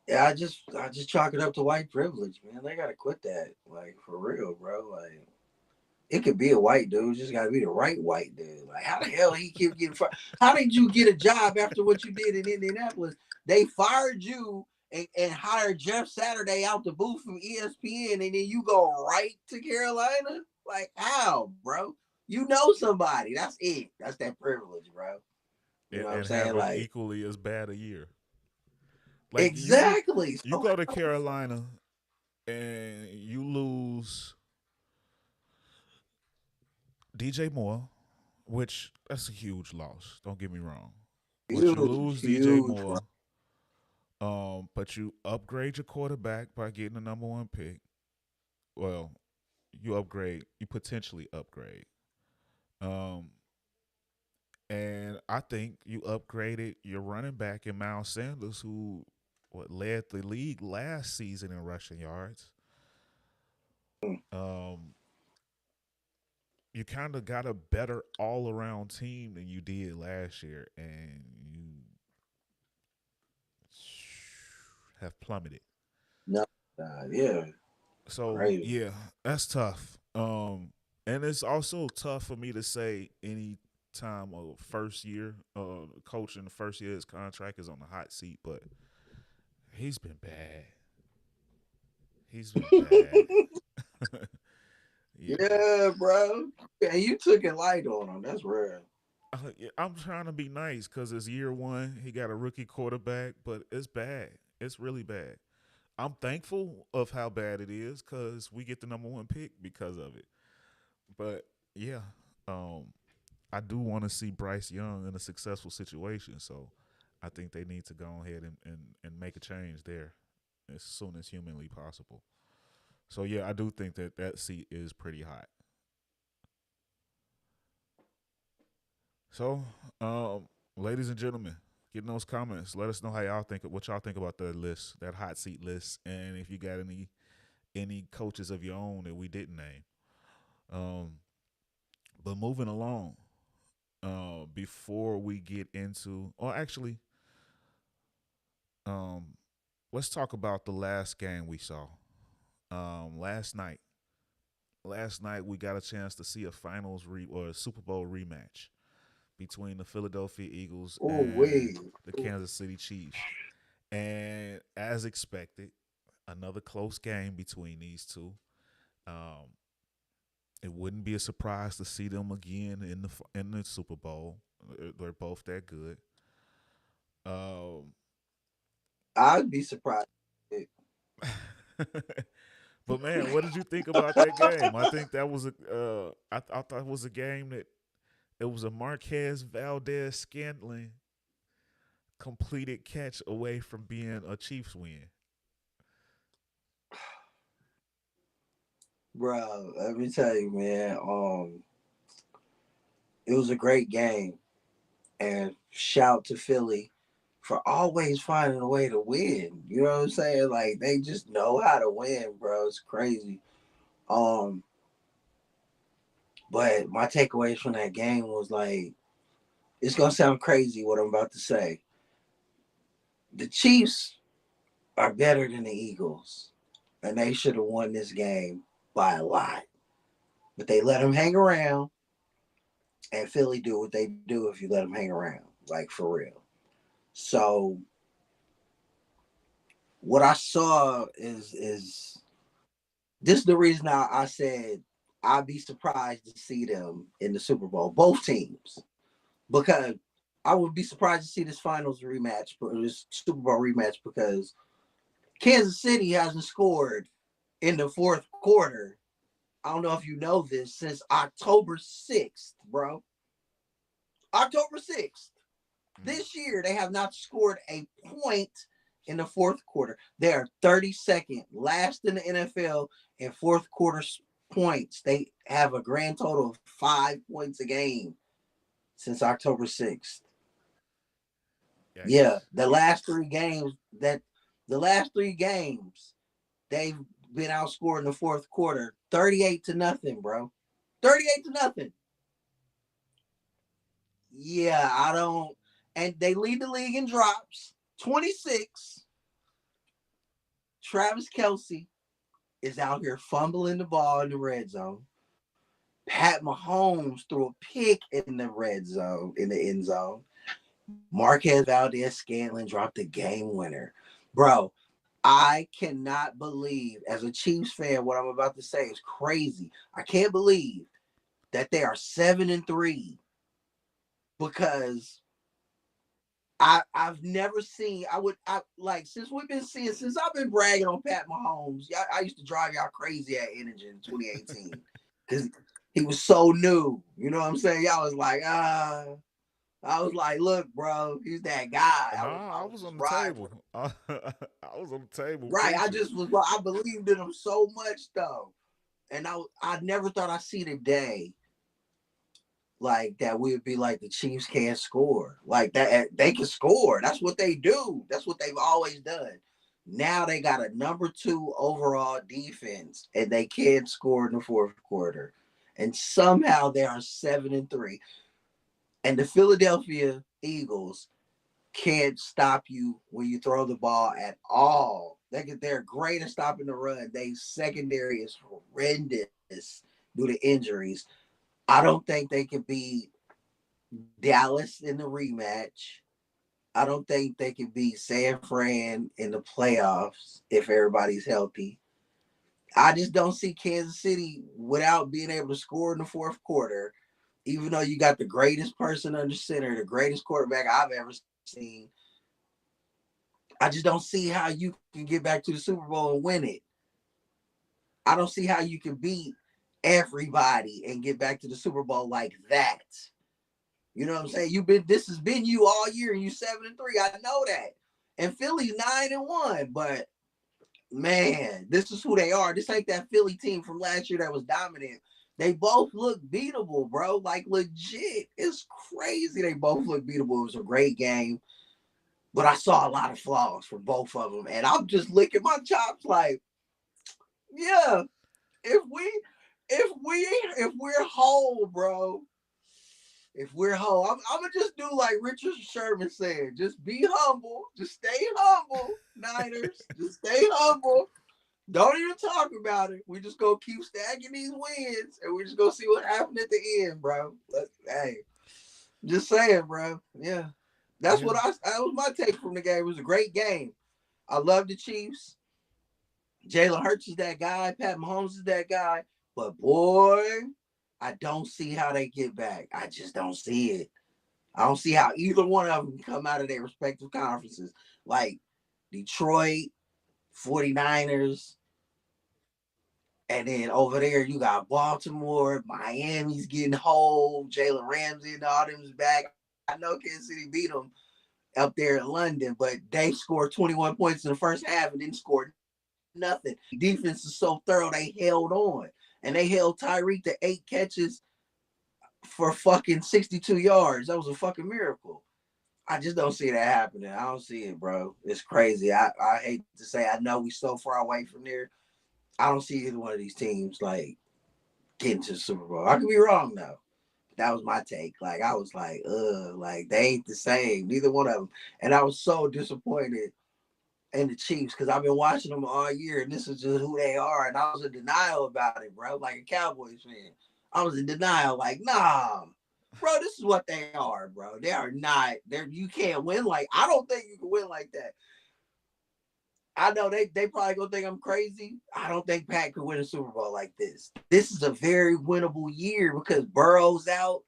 Yeah, I just chalk it up to white privilege, man. They gotta quit that. Like, for real, bro. Like, it could be a white dude, just gotta be the right white dude. Like, how the hell he keep getting fired? How did you get a job after what you did in Indianapolis? They fired you and hired Jeff Saturday out the booth from ESPN, and then you go right to Carolina? Like, how, bro? You know somebody. That's it. That's that privilege, bro. You know what I'm And saying? have an Like, equally as bad a year. Like exactly. you So, go to Carolina and you lose DJ Moore, which that's a huge loss. Don't get me wrong, but you huge, lose DJ huge, bro. Moore. But you upgrade your quarterback by getting the number one pick. Well, you potentially upgrade. Um, and I think you upgraded your running back in Miles Sanders, who led the league last season in rushing yards. Um, you kind of got a better all around team than you did last year, and you have plummeted. No, yeah, So crazy. yeah, that's tough. And it's also tough for me to say any time of first year. Coach in the first year, his contract is on the hot seat, but he's been bad. He's been bad. Yeah. Yeah, bro. Yeah, you took it light on him. That's real. Yeah, I'm trying to be nice because it's year one. He got a rookie quarterback, but it's bad. It's really bad. I'm thankful of how bad it is because we get the number one pick because of it. But yeah, um, I do want to see Bryce Young in a successful situation. So I think they need to go ahead and make a change there as soon as humanly possible. So yeah, I do think that that seat is pretty hot. So, ladies and gentlemen, get in those comments. Let us know how y'all think what y'all think about that list, that hot seat list, and if you got any coaches of your own that we didn't name. Um, but moving along, before we get into, or actually, um, let's talk about the last game we saw. Last night. Last night we got a chance to see a or a Super Bowl rematch between the Philadelphia Eagles Oh, and wait. the Kansas City Chiefs. And as expected, another close game between these two. Um, it wouldn't be a surprise to see them again in the Super Bowl. They're both that good. Um, I'd be surprised. but man, what did you think about that game? I think that was I thought it was a game that it was a Marquez Valdez Scantling completed catch away from being a Chiefs win. Bro, let me tell you, man. It was a great game. And shout to Philly for always finding a way to win. You know what I'm saying? Like they just know how to win, bro. It's crazy. Um, but my takeaways from that game was like, it's gonna sound crazy what I'm about to say. The Chiefs are better than the Eagles, and they should have won this game by a lot. But they let them hang around, and Philly do what they do if you let them hang around, like for real. So what I saw is this is the reason I said I'd be surprised to see them in the Super Bowl, both teams, because I would be surprised to see this finals rematch, this Super Bowl rematch, because Kansas City hasn't scored in the fourth quarter. I don't know if you know this, since October 6th, bro. October 6th. Mm. This year, they have not scored a point in the fourth quarter. They are 32nd, last in the NFL in fourth quarter points. They have a grand total of 5 points a game since October 6th. Yeah, Yikes. the last three games, they've been outscored in the fourth quarter 38-0, bro. 38-0. Yeah, I don't. And they lead the league in drops. 26. Travis Kelce is out here fumbling the ball in the red zone. Pat Mahomes threw a pick in the red zone, in the end zone. Marquez Valdez Scantling dropped the game winner. Bro, I cannot believe, as a Chiefs fan, what I'm about to say is crazy. I can't believe that they are 7-3, because I've never seen. I like, since we've been seeing, since I've been bragging on Pat Mahomes. I used to drive y'all crazy at Energy in 2018 because he was so new. You know what I'm saying? Y'all was like, I was like, look, bro, he's that guy. No, I I was was just on the riding for table. him. I was on the table Right. I preaching. just was like, I believed in him so much though. And I never thought I'd see the day like that we'd be like, the Chiefs can't score. Like that they can score. That's what they do. That's what they've always done. Now they got a number 2 overall defense and they can't score in the fourth quarter. And somehow they are 7-3. And the Philadelphia Eagles can't stop you when you throw the ball at all. They're great at stopping the run. They secondary is horrendous due to injuries. I don't think they could be Dallas in the rematch. I don't think they can beat San Fran in the playoffs if everybody's healthy. I just don't see Kansas City without being able to score in the fourth quarter, even though you got the greatest person under center, the greatest quarterback I've ever seen. I just don't see how you can get back to the Super Bowl and win it. I don't see how you can beat everybody and get back to the Super Bowl like that. You know what I'm saying? This has been you all year, and you 7-3. I know that. And Philly's 9-1, but man, this is who they are. This ain't that Philly team from last year that was dominant. They both look beatable, bro. Like legit. It's crazy. They both look beatable. It was a great game. But I saw a lot of flaws from both of them. And I'm just licking my chops like, yeah, if we're whole, bro, if we're whole, I'm gonna just do like Richard Sherman said. Just be humble. Just stay humble, Niners. Just stay humble. Don't even talk about it. We just gonna keep stacking these wins, and we just gonna see what happened at the end, bro. Hey, just saying, bro. Yeah, that was my take from the game. It was a great game. I love the Chiefs. Jalen Hurts is that guy. Pat Mahomes is that guy. But boy, I don't see how they get back. I just don't see it. I don't see how either one of them come out of their respective conferences. Like Detroit, 49ers, and then over there you got Baltimore, Miami's getting whole, Jalen Ramsey and all them's back. I know Kansas City beat them up there in London, but they scored 21 points in the first half and didn't score nothing. Defense is so thorough, they held on. And they held Tyreek to 8 catches for fucking 62 yards. That was a fucking miracle. I just don't see that happening. I don't see it, bro. It's crazy. I hate to say, I know we so far away from there. I don't see either one of these teams like getting to the Super Bowl. I could be wrong though. That was my take. Like I was like they ain't the same. Neither one of them. And I was so disappointed in the Chiefs because I've been watching them all year, and this is just who they are. And I was in denial about it, bro. Like a Cowboys fan, I was in denial. Like, nah, bro, this is what they are, bro. They are not. You can't win like. I don't think you can win like that. I know they probably gonna think I'm crazy. I don't think Pat could win a Super Bowl like this. This is a very winnable year because Burrow's out.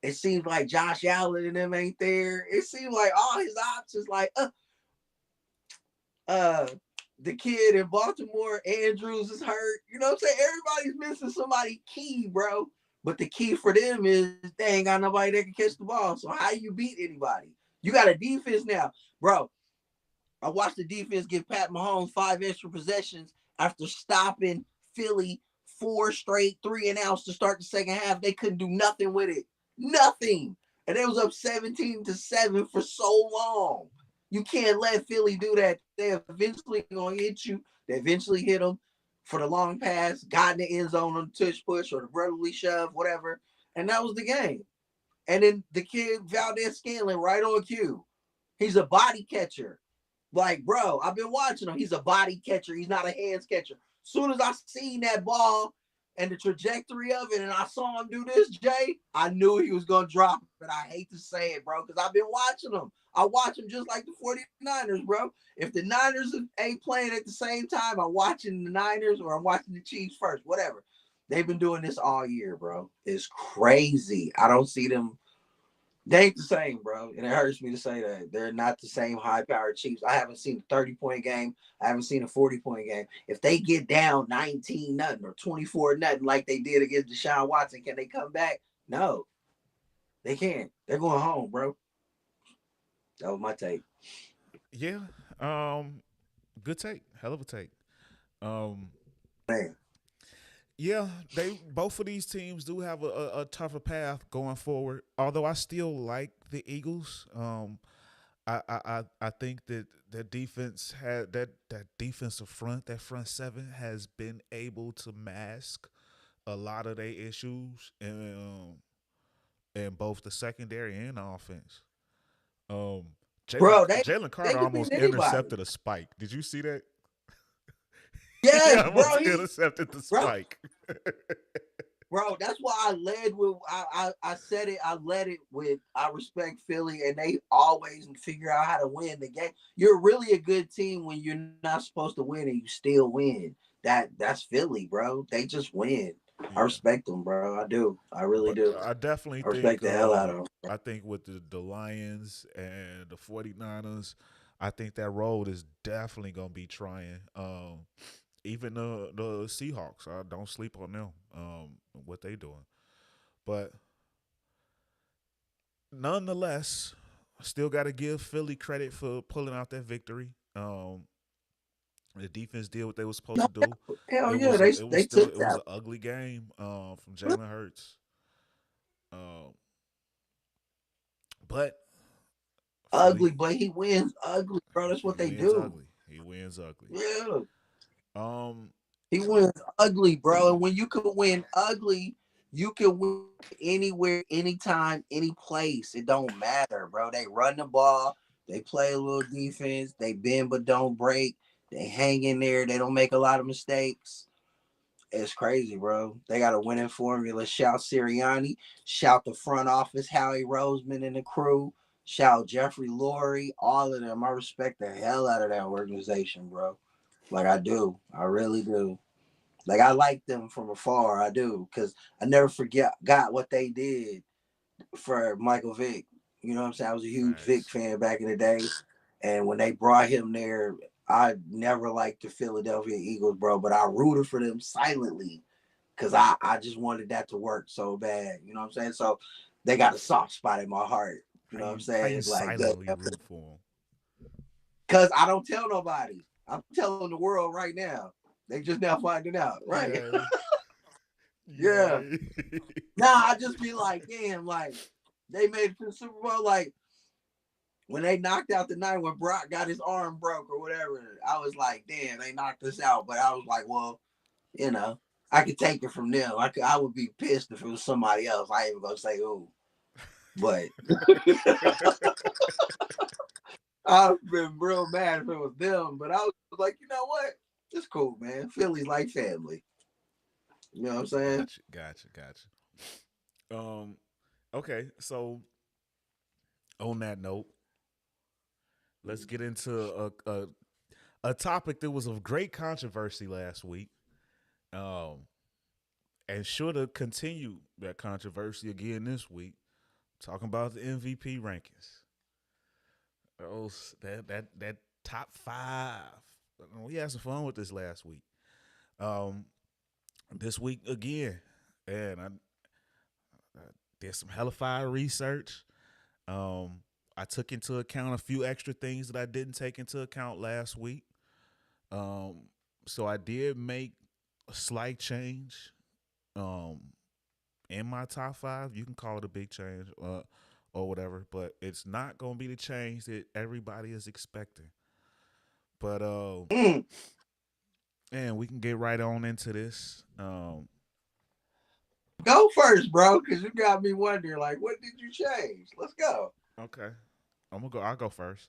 It seems like Josh Allen and them ain't there. It seems like all his options, like the kid in Baltimore, Andrews is hurt. You know what I'm saying? Everybody's missing somebody key, bro. But the key for them is they ain't got nobody that can catch the ball. So how you beat anybody? You got a defense now, bro. I watched the defense give Pat Mahomes 5 extra possessions after stopping Philly 4 straight 3-and-outs to start the second half. They couldn't do nothing with it. Nothing. And they was up 17-7 for so long. You can't let Philly do that. They're eventually going to hit you. They eventually hit them for the long pass, got in the end zone on the tush push or the brotherly shove, whatever. And that was the game. And then the kid, Valdez-Scantling, right on cue. He's a body catcher. Like, bro, I've been watching him. He's a body catcher. He's not a hands catcher. Soon as I seen that ball and the trajectory of it and I saw him do this, Jay, I knew he was going to drop it. But I hate to say it, bro, because I've been watching him. I watch him just like the 49ers, bro. If the Niners ain't playing at the same time, I'm watching the Niners or I'm watching the Chiefs first, whatever. They've been doing this all year, bro. It's crazy. I don't see them. They ain't the same, bro. And it hurts me to say that. They're not the same high-powered Chiefs. I haven't seen a 30-point game. I haven't seen a 40-point game. If they get down 19-0 or 24-0 like they did against Deshaun Watson, can they come back? No. They can't. They're going home, bro. That was my take. Yeah. Good take. Hell of a take. Um, Man. yeah, they both of these teams do have a tougher path going forward. Although I still like the Eagles. I think that the defense had that defensive front, that front seven has been able to mask a lot of their issues in both the secondary and the offense. Bro, Jalen they Carter could beat almost anybody. intercepted a spike. Did you see that? He Yes, bro. almost intercepted the Bro, spike. bro. That's why I led with I said it. I led it with I respect Philly, and they always figure out how to win the game. You're really a good team when you're not supposed to win and you still win. That's Philly, bro. They just win. I Yeah. respect them, bro. I do. I really But do. I definitely I respect think the hell out of them. I think with the Lions and the 49ers, I think that road is definitely gonna be trying. Even the Seahawks, I don't sleep on them. What they doing, but nonetheless, still got to give Philly credit for pulling out that victory. The defense did what they were supposed No, to do. hell It yeah, was a, it was they still took it was that. an ugly game from Jalen Hurts. Um, but Ugly, Philly, but he wins ugly, bro. That's what he they wins do. ugly. He wins ugly. Yeah. Um, He wins ugly, bro. And when you can win ugly, you can win anywhere, anytime, any place. It don't matter, bro. They run the ball, they play a little defense, they bend but don't break, they hang in there, they don't make a lot of mistakes. It's crazy, bro. They got a winning formula. Shout Sirianni, shout the front office, 𝐻𝑝O𝓁𝓏 and the crew, shout 𝑗effrey Lurie, all of them. I respect the hell out of that organization, bro. Like I do. I really do. Like I like them from afar, I do, because I never got what they did for Michael Vick. You know what I'm saying? I was a huge Vick nice. fan back in the day, and when they brought him there, I never liked the Philadelphia Eagles, bro. But I rooted for them silently because I just wanted that to work so bad. You know what I'm saying? So they got a soft spot in my heart. You know what I'm How you saying? Like, silently root for because I don't tell nobody. I'm telling the world right now. They just now finding out, him? right? Yay. Yeah. Yay. Nah, I just be like, damn, like they made it to the Super Bowl. Like when they knocked out the night when Brock got his arm broke or whatever, I was like, damn, they knocked us out. But I was like, well, you know, I could take it from them. I would be pissed if it was somebody else. I ain't even gonna say who, but I've been real mad if it was them. But I was like, you know what? It's cool, man. Philly's like family. You know what I'm saying? Gotcha. Okay, so on that note, let's get into a topic that was of great controversy last week, um, and should have continued that controversy again this week. Talking about the MVP rankings. That top five. We had some fun with this last week. Um, this week again, and I did some hellified research. Um, I took into account a few extra things that I didn't take into account last week. Um, so I did make a slight change um, in my top five. You can call it a big change or whatever, but it's not going to be the change that everybody is expecting. But Mm. and we can get right on into this. Go first, bro, because you got me wondering, like, what did you change? Let's go. Okay, I'm gonna go. I'll go first,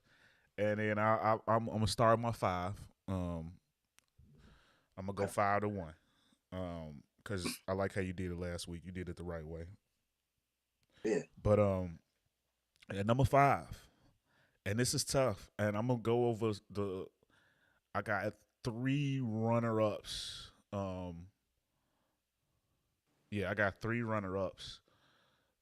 and then I'm gonna start my five. Um, I'm gonna go 5-1. Because I like how you did it last week. You did it the right way. Yeah. But at number five, and this is tough, and I'm gonna go over the. I got three runner ups. Yeah, I got three runner ups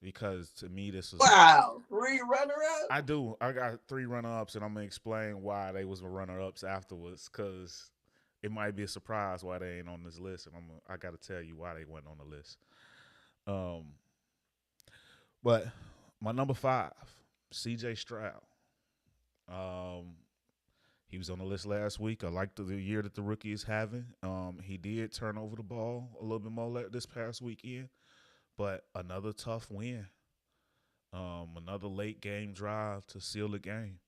because to me this was. Wow. Three runner up? I do. I got three runner ups, and I'm gonna explain why they was runner ups afterwards, because it might be a surprise why they ain't on this list, and I got to tell you why they went on the list. Um, but my number five, C.J. Stroud. Um, he was on the list last week. I liked the year that the rookie is having. He did turn over the ball a little bit more this past weekend, but another tough win. Another late game drive to seal the game.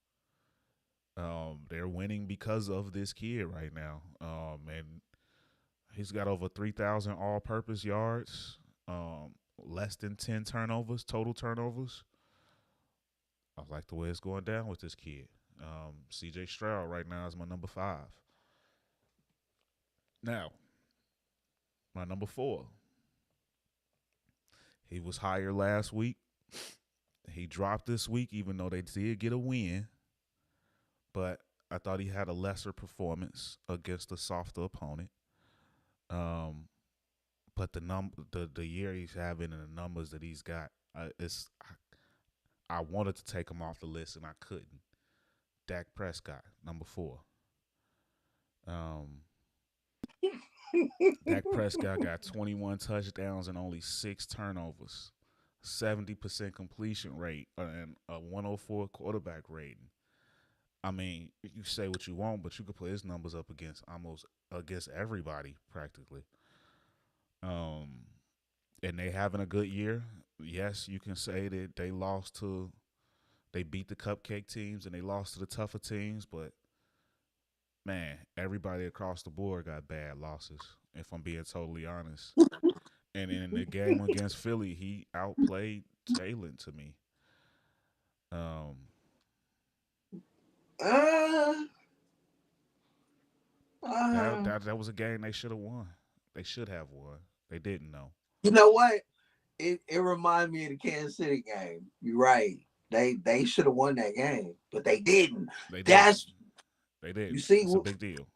They're winning because of this kid right now. And he's got over 3,000 all-purpose yards. Less than 10 turnovers, total turnovers. I like the way it's going down with this kid. C.J. Stroud right now is my number five. Now, my number four. He was higher last week. He dropped this week, even though they did get a win. But I thought he had a lesser performance against a softer opponent. Um, but the year he's having and the numbers that he's got, I wanted to take him off the list and I couldn't. Dak Prescott, number 4. Dak Prescott got 21 touchdowns and only 6 turnovers, 70% completion rate, and a 104 quarterback rating. I mean, you say what you want, but you could put his numbers up against everybody practically. And they having a good year. Yes, you can say that they beat the cupcake teams and they lost to the tougher teams, but man, everybody across the board got bad losses, if I'm being totally honest. And in the game against Philly, he outplayed Jalen to me. Uh, That was a game they should have won. They should have won. They didn't know. You know what? It reminded me of the Kansas City game. You're right. They should have won that game, but they didn't. They didn't. You see, it's a big deal.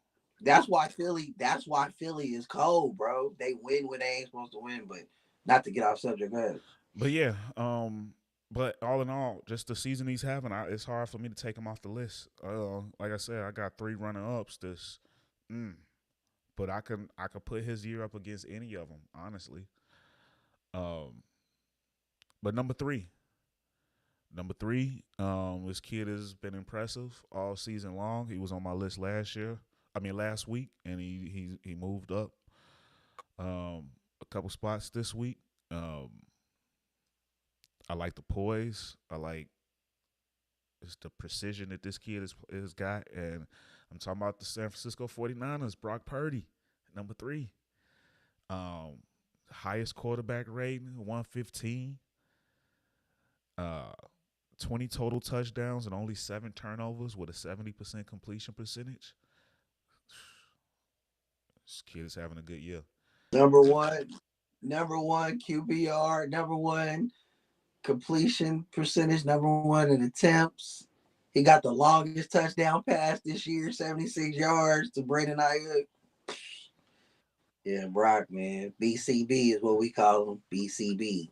That's why Philly is cold, bro. They win when they ain't supposed to win, but not to get off subject. But yeah, but all in all, just the season he's having, it's hard for me to take him off the list. Like I said, I got 3 runner ups. But I could put his year up against any of them, honestly. But number 3, this kid has been impressive all season long. He was on my list last week, and he moved up a couple spots this week. I like the poise. I like the precision that this kid has got. And I'm talking about the San Francisco 49ers, Brock Purdy, number 3. Highest quarterback rating, 115. 20 total touchdowns and only 7 turnovers with a 70% completion percentage. This kid is having a good year. Number one QBR, number 1 completion percentage, number 1 in attempts. He got the longest touchdown pass this year, 76 yards to Brandon Ayuk. Yeah, Brock, man. BCB is what we call him. BCB.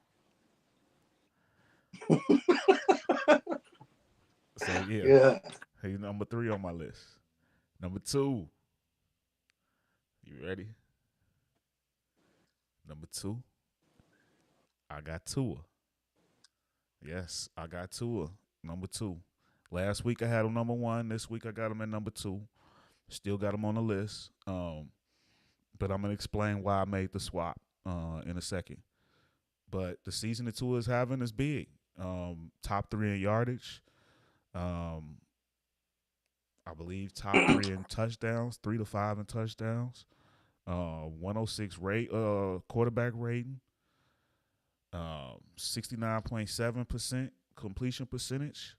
So yeah. He's number 3 on my list. Number 2. You ready? Number 2. I got Tua. Yes, I got Tua. Number 2. Last week I had him number 1. This week I got him at number 2. Still got him on the list. But I'm gonna explain why I made the swap in a second. But the season that Tua is having is big. Top 3 in yardage. I believe top 3 in touchdowns, 3 to 5 in touchdowns. 106 quarterback rating. 69.7% completion percentage.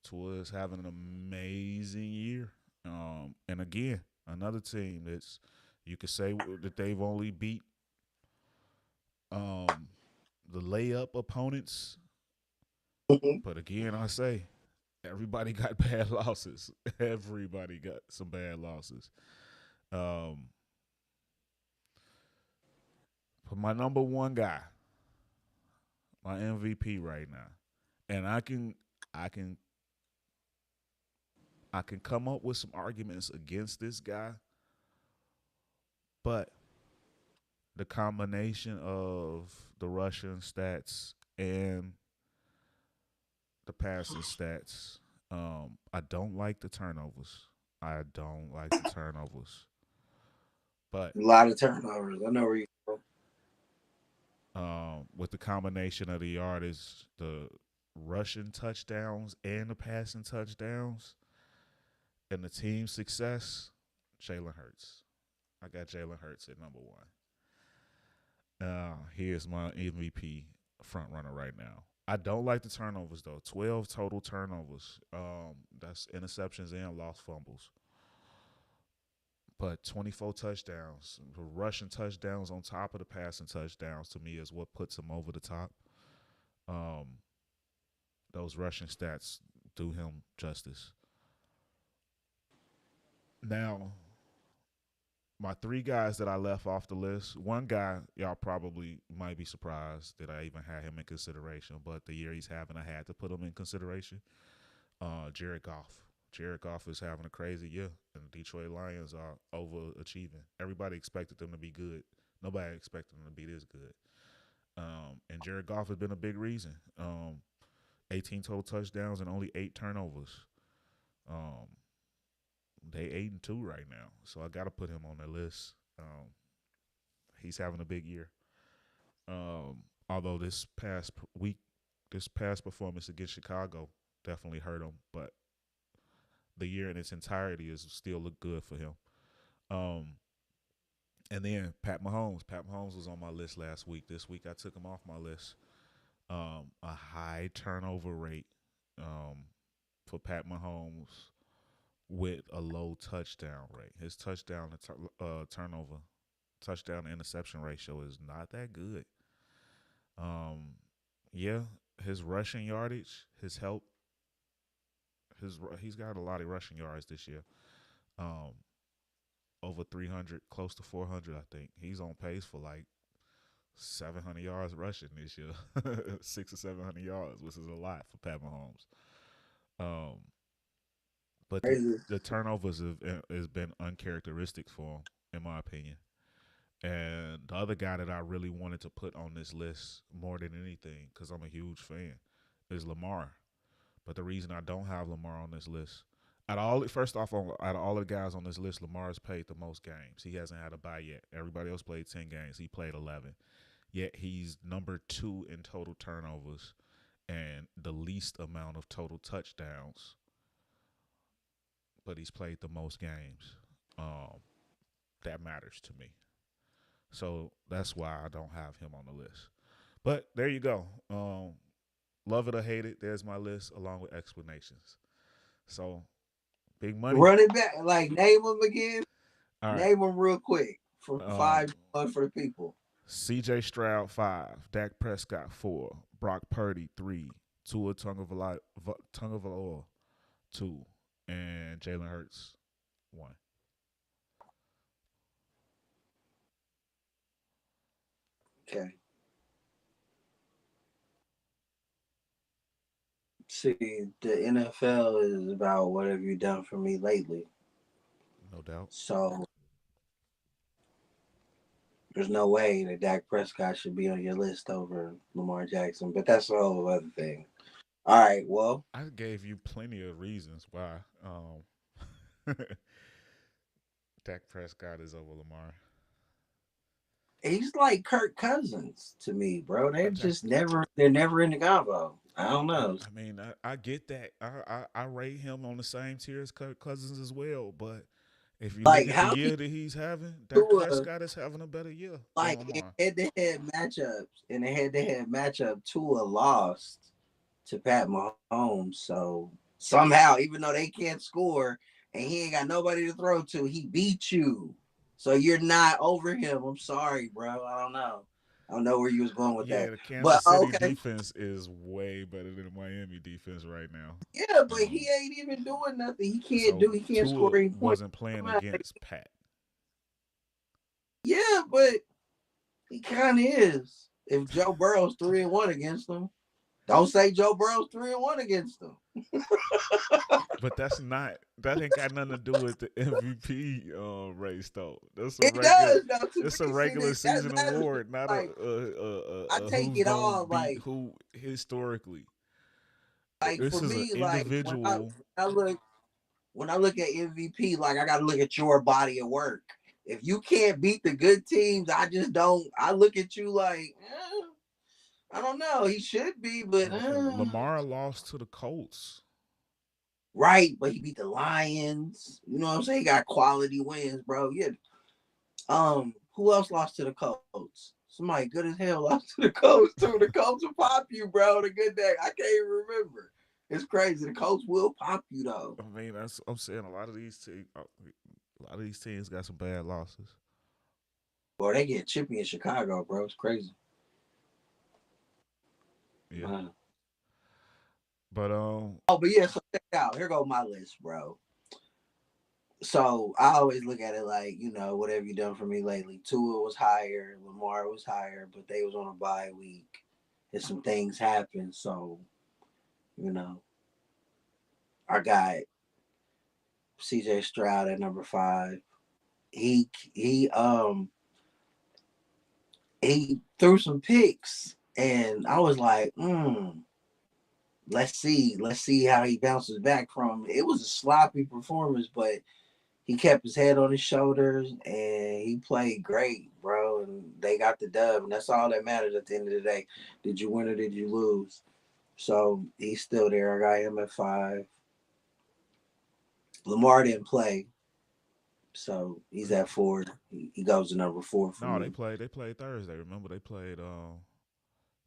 Tua is having an amazing year. And again, another team that's you could say that they've only beat the layup opponents. But again, I say everybody got bad losses. Everybody got some bad losses. But my number 1 guy, my MVP right now, and I can come up with some arguments against this guy, but the combination of the rushing stats and the passing stats, I don't like the turnovers. But a lot of turnovers. I know where you're from. With the combination of the yardage, the rushing touchdowns and the passing touchdowns, and the team's success, Jalen Hurts. I got Jalen Hurts at number 1. Here's my MVP front runner right now. I don't like the turnovers, though. 12 total turnovers. That's interceptions and lost fumbles. But 24 touchdowns, rushing touchdowns on top of the passing touchdowns, to me is what puts him over the top. Um, those rushing stats do him justice. Now, my three guys that I left off the list, one guy y'all probably might be surprised that I even had him in consideration, but the year he's having, I had to put him in consideration. Jared Goff. Jared Goff is having a crazy year, and the Detroit Lions are overachieving. Everybody expected them to be good. Nobody expected them to be this good. And Jared Goff has been a big reason. 18 total touchdowns and only 8 turnovers. Um, they 8-2 right now, so I got to put him on the list. He's having a big year. Although this past week, this past performance against Chicago definitely hurt him, but the year in its entirety is still look good for him. And then Pat Mahomes. Pat Mahomes was on my list last week. This week I took him off my list. A high turnover rate for Pat Mahomes with a low touchdown rate. His touchdown turnover, touchdown to interception ratio is not that good. Yeah, his rushing yardage, his help, he's got a lot of rushing yards this year. Over 300, close to 400, I think. He's on pace for like 700 yards rushing this year, 600 or 700 yards, which is a lot for Pat Mahomes. But the turnovers has been uncharacteristic for him, in my opinion. And the other guy that I really wanted to put on this list more than anything, because I'm a huge fan, is Lamar. But the reason I don't have Lamar on this list, out of all the guys on this list, Lamar's played the most games. He hasn't had a bye yet. Everybody else played 10 games. He played 11. Yet he's number 2 in total turnovers and the least amount of total touchdowns. But he's played the most games. That matters to me. So that's why I don't have him on the list. But there you go. Love it or hate it, there's my list along with explanations. So, big money. Run it back. Like, name them again. All right. Name them real quick. From 5 for the people. C.J. Stroud 5, Dak Prescott 4, Brock Purdy 3, 𝑡uA 2, and Jalen Hurts 1. Okay. See, the NFL is about what have you done for me lately. No doubt. So there's no way that Dak Prescott should be on your list over Lamar Jackson, but that's a whole other thing. All right, well, I gave you plenty of reasons why Dak Prescott is over Lamar. he's like Kirk Cousins to me, bro. They're never in the combo. I don't know. I mean, I get that. I rate him on the same tier as Kirk Cousins as well, but if you look at the year that he's having, Dak Prescott is having a better year. Like in head-to-head matchup, Tua lost to Pat Mahomes. So somehow, even though they can't score and he ain't got nobody to throw to, he beat you. So you're not over him. I'm sorry, bro. I don't know where you was going with that. Yeah, the Kansas City defense is way better than the Miami defense right now. Yeah, but he ain't even doing nothing. He can't score any points. Wasn't playing against Pat. Yeah, but he kind of is. If Joe Burrow's 3-1 against them, don't say Joe Burrow's 3-1 against them. But that ain't got nothing to do with the MVP race though. It's a regular season award, not like, I take it all like who historically. Like this for is me, an individual. Like when I look at MVP, like I gotta look at your body of work. If you can't beat the good teams, I just don't. I look at you like, I don't know. He should be, but Lamar lost to the Colts. Right, but he beat the Lions. You know what I'm saying? He got quality wins, bro. Yeah. Who else lost to the Colts? Somebody good as hell lost to the Colts too. The Colts will pop you, bro. The good day. I can't even remember. It's crazy. The Colts will pop you though. I mean, I'm saying a lot of these teams. A lot of these teams got some bad losses. Boy, they get chippy in Chicago, bro. It's crazy. Yeah. Man. But Oh, but yeah, so check it out. Here go my list, bro. So I always look at it like, whatever you done for me lately. Tua was higher, Lamar was higher, but they was on a bye week. And some things happened. So, you know, I got CJ Stroud at number 5. He he um he threw some picks and I was like, let's see how he bounces back from it. Was a sloppy performance, but he kept his head on his shoulders and he played great, bro. And they got the dub, and that's all that matters at the end of the day. Did you win or did you lose? So he's still there. I got him at 5. Lamar didn't play, so he's at 4. He goes to number 4 for no, me. they played Thursday. Remember they played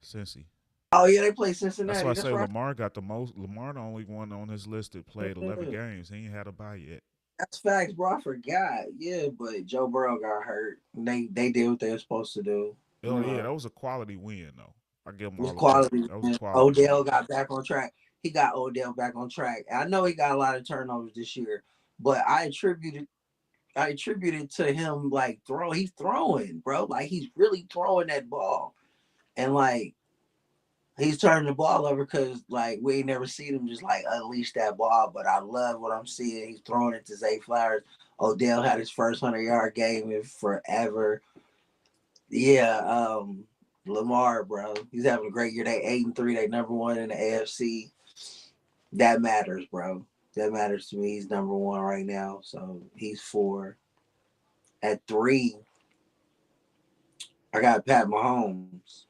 Cincy. Oh yeah, they play That's why Cincinnati. I That's say right. Lamar got the most. Lamar the only one on his list that played 11 games. He ain't had a bye yet. That's facts, bro. I forgot. Yeah, but Joe Burrow got hurt. They did what they were supposed to do. Oh yeah, that was a quality win though. I give him It was all the credit. quality. That was a Man. quality win. Odell got back on track. He got Odell back on track. I know he got a lot of turnovers this year, but I attributed to him like he's throwing, bro. Like he's really throwing that ball. And like he's turning the ball over because like we ain't never seen him just like unleash that ball. But I love what I'm seeing. He's throwing it to Zay Flowers. Odell had his first 100-yard game in forever. Yeah, Lamar, bro. He's having a great year. They 8-3. They number 1 in the AFC. That matters, bro. That matters to me. He's number 1 right now. So he's 4. At 3, I got Pat Mahomes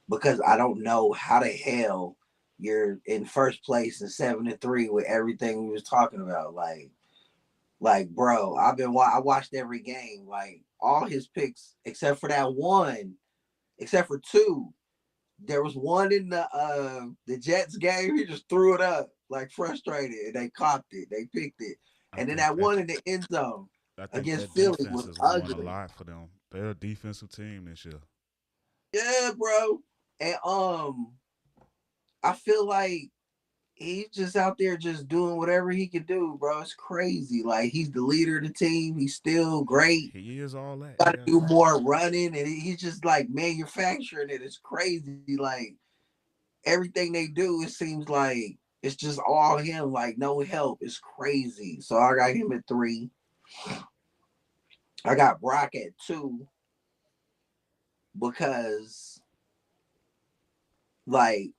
because I don't know how the hell you're in first place in 7-3 with everything we was talking about. Bro, I watched every game. Like all his picks except for that one, except for 2. There was one in the Jets game. He just threw it up like frustrated, and they copped it. They picked it, I and then think that that one in the end zone I think against that Philly defense was is doing a ugly. lot for them. They're a defensive team this year. Yeah, bro. And I feel like he's just out there just doing whatever he can do, bro. It's crazy. Like he's the leader of the team. He's still great. He is all that. Got to Yeah. do more running, and he's just like manufacturing it. It's crazy. Like everything they do, it seems like it's just all him. Like no help. It's crazy. So I got him at 3. I got Brock at 2 because like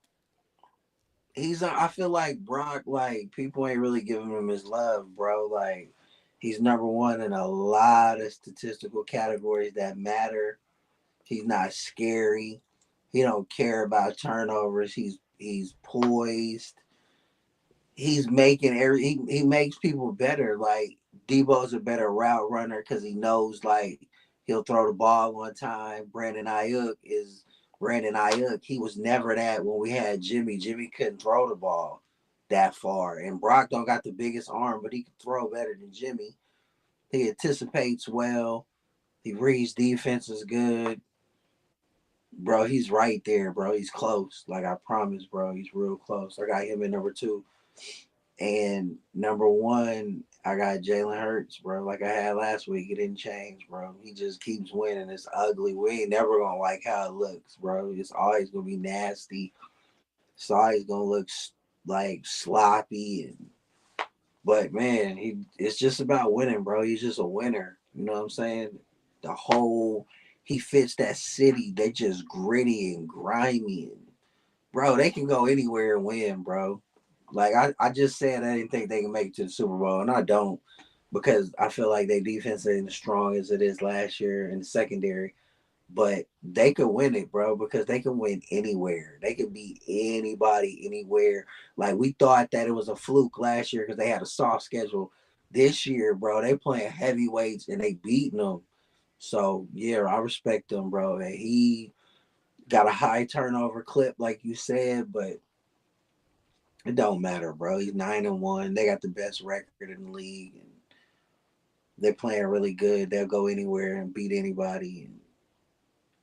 I feel like Brock, like people ain't really giving him his love, bro. Like he's number 1 in a lot of statistical categories that matter. He's not scary. He don't care about turnovers. He's poised. He's making he makes people better. Like Debo's a better route runner because he knows like he'll throw the ball one time. Brandon Ayuk. He was never that when we had Jimmy. Jimmy couldn't throw the ball that far. And Brock don't got the biggest arm, but he can throw better than Jimmy. He anticipates well. He reads defenses good. Bro, he's right there, bro. He's close. Like I promise, bro. He's real close. I got him at number 2. And number 1, I got Jalen Hurts, bro. Like I had last week. It didn't change, bro. He just keeps winning. It's ugly. We ain't never gonna like how it looks, bro. It's always gonna be nasty. It's always gonna look like sloppy but man, it's just about winning, bro. He's just a winner. You know what I'm saying? He fits that city. They just gritty and grimy and bro, they can go anywhere and win, bro. Like I just said I didn't think they can make it to the Super Bowl, and I don't because I feel like their defense ain't as strong as it is last year in the secondary. But they could win it, bro, because they can win anywhere. They can beat anybody anywhere. Like we thought that it was a fluke last year because they had a soft schedule. This year, bro, they playing heavyweights and they beating them. So yeah, I respect them, bro. And he got a high turnover clip, like you said, but it don't matter, bro. He's 9-1. They got the best record in the league. And They're playing really good. They'll go anywhere and beat anybody. And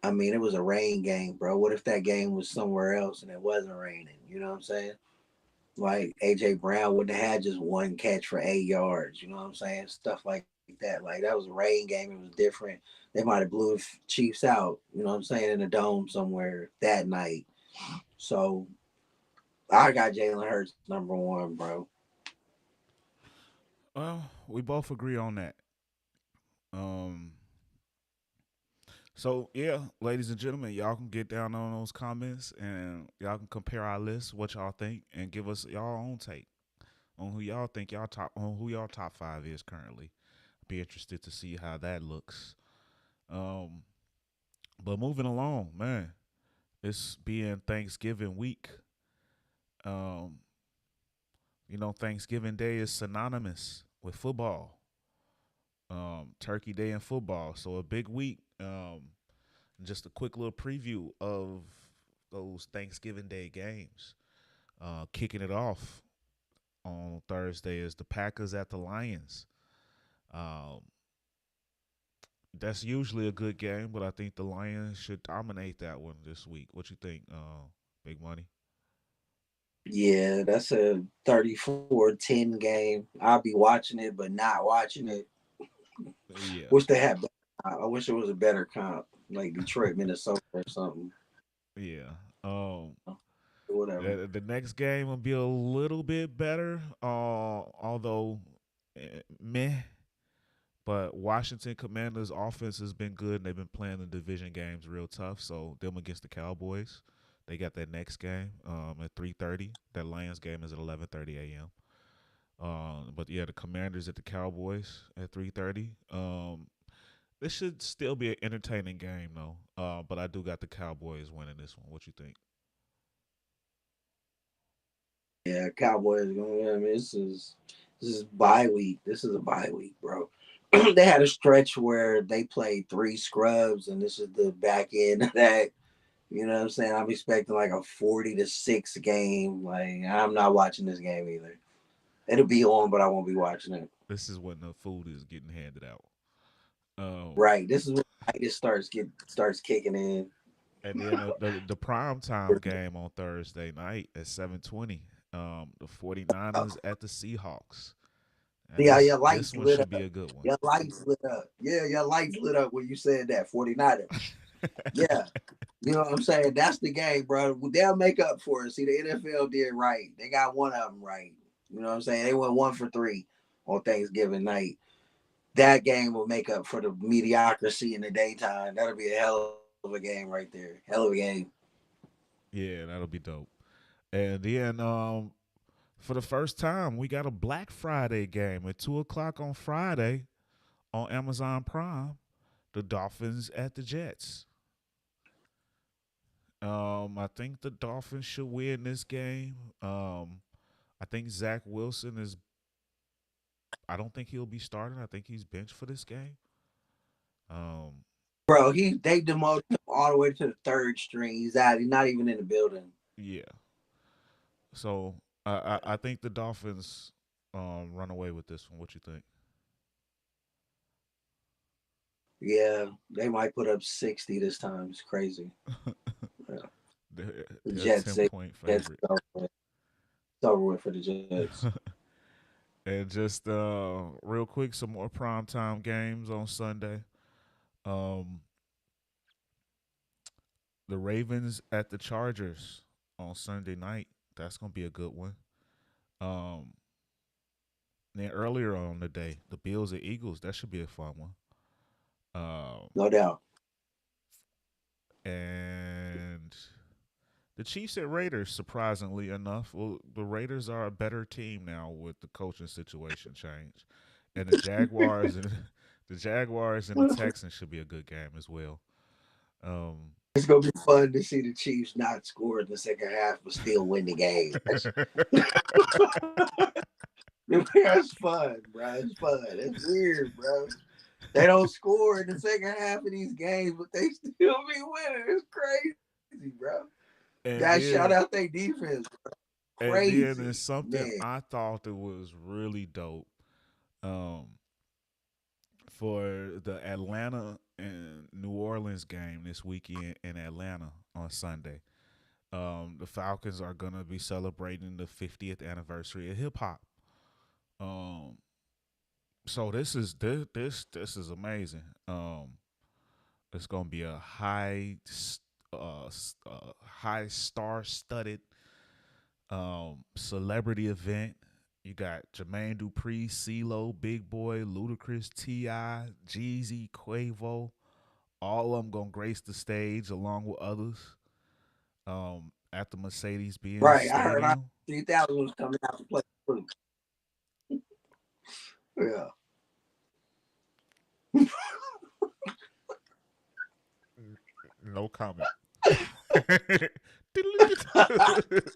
I mean, it was a rain game, bro. What if that game was somewhere else and it wasn't raining? You know what I'm saying? Like AJ Brown wouldn't have had just one catch for 8 yards. You know what I'm saying? Stuff like that. Like that was a rain game. It was different. They might have blew the Chiefs out. You know what I'm saying? In a dome somewhere that night. So I got Jalen Hurts number 1, bro. Well, we both agree on that. Um, so yeah, ladies and gentlemen, y'all can get down on those comments and y'all can compare our lists, what y'all think, and give us y'all own take on who y'all think y'all top on who y'all top five is currently. Be interested to see how that looks. Um, but moving along, man, it's being Thanksgiving week. Um, Thanksgiving Day is synonymous with football. Turkey Day and football. So a big week. Just a quick little preview of those Thanksgiving Day games. Kicking it off on Thursday is the Packers at the Lions. Um, that's usually a good game, but I think the Lions should dominate that one this week. What you think, Big Money? Yeah, that's a 34-10 game. I'll be watching it, but not watching it. Yeah, Wish they had. I wish it was a better comp, like Detroit, Minnesota, or something. yeah. Whatever. The next game will be a little bit better, although meh. But Washington Commanders offense has been good, and they've been playing the division games real tough. So them against the Cowboys, they got that next game at 3:30. That Lions game is at 11:30 a.m. But yeah, the Commanders at the Cowboys at 3:30. This should still be an entertaining game though. But I do got the Cowboys winning this one. What you think? Yeah, Cowboys going. I mean, this is bye week. This is a bye week, bro. They had a stretch where they played 3 scrubs, and this is the back end of that. You know what I'm saying? I'm expecting like a 40-6 game. Like I'm not watching this game either. It'll be on, but I won't be watching it. This is when the food is getting handed out. Right. This is when it starts kicking in. And then the prime time game on Thursday night at 7:20. The 49ers at the Seahawks. And Yeah, this your this lights one lit should up. be a good one. Your lights lit up. Yeah, your lights lit up when you said that 49ers. Yeah. You know what I'm saying? That's the game, bro. They'll make up for it. See, the NFL did right. They got one of them right. You know what I'm saying? They went 1 for 3 on Thanksgiving night. That game will make up for the mediocrity in the daytime. That'll be a hell of a game right there. Hell of a game. Yeah, that'll be dope. And then for the first time, we got a Black Friday game at 2 o'clock on Friday on Amazon Prime. The Dolphins at the Jets. I think the Dolphins should win this game. I think Zach Wilson is. I don't think he'll be starting. I think he's benched for this game. Um, Bro, they demoted him all the way to the third string. He's out. He's not even in the building. yeah. So I think the Dolphins run away with this one. What you think? Yeah, they might put up 60 this time. It's crazy. Yeah. The They're a Jets, 10-point Jets favorite. it's over with for the Jets. And just real quick, some more primetime games on Sunday. Um, the Ravens at the Chargers on Sunday night. That's gonna be a good one. Um, then earlier on the day, the Bills at Eagles. That should be a fun one. Um, No doubt. and the Chiefs at Raiders. Surprisingly enough, well, the Raiders are a better team now with the coaching situation change, and the Jaguars and the Texans should be a good game as well. Um, It's gonna be fun to see the Chiefs not score in the second half but still win the game. That's fun, bro. It's fun. It's weird, bro. They don't score in the second half of these games, but they still be winning. It's crazy, bro. Guys, and shout out then their defense. and then Crazy, there's something man. I thought that was really dope. Um, for the Atlanta and New Orleans game this weekend in Atlanta on Sunday. The Falcons are gonna be celebrating the 50th anniversary of hip hop. Um, so this is amazing. It's gonna be a high star studded celebrity event. You got Jermaine Dupri, CeeLo, Big Boy, Ludacris, T.I., Jeezy, Quavo. All of them gonna grace the stage along with others at the Mercedes-Benz Right. I heard Stadium. 3000 was coming out to play fruit. Yeah. No comment.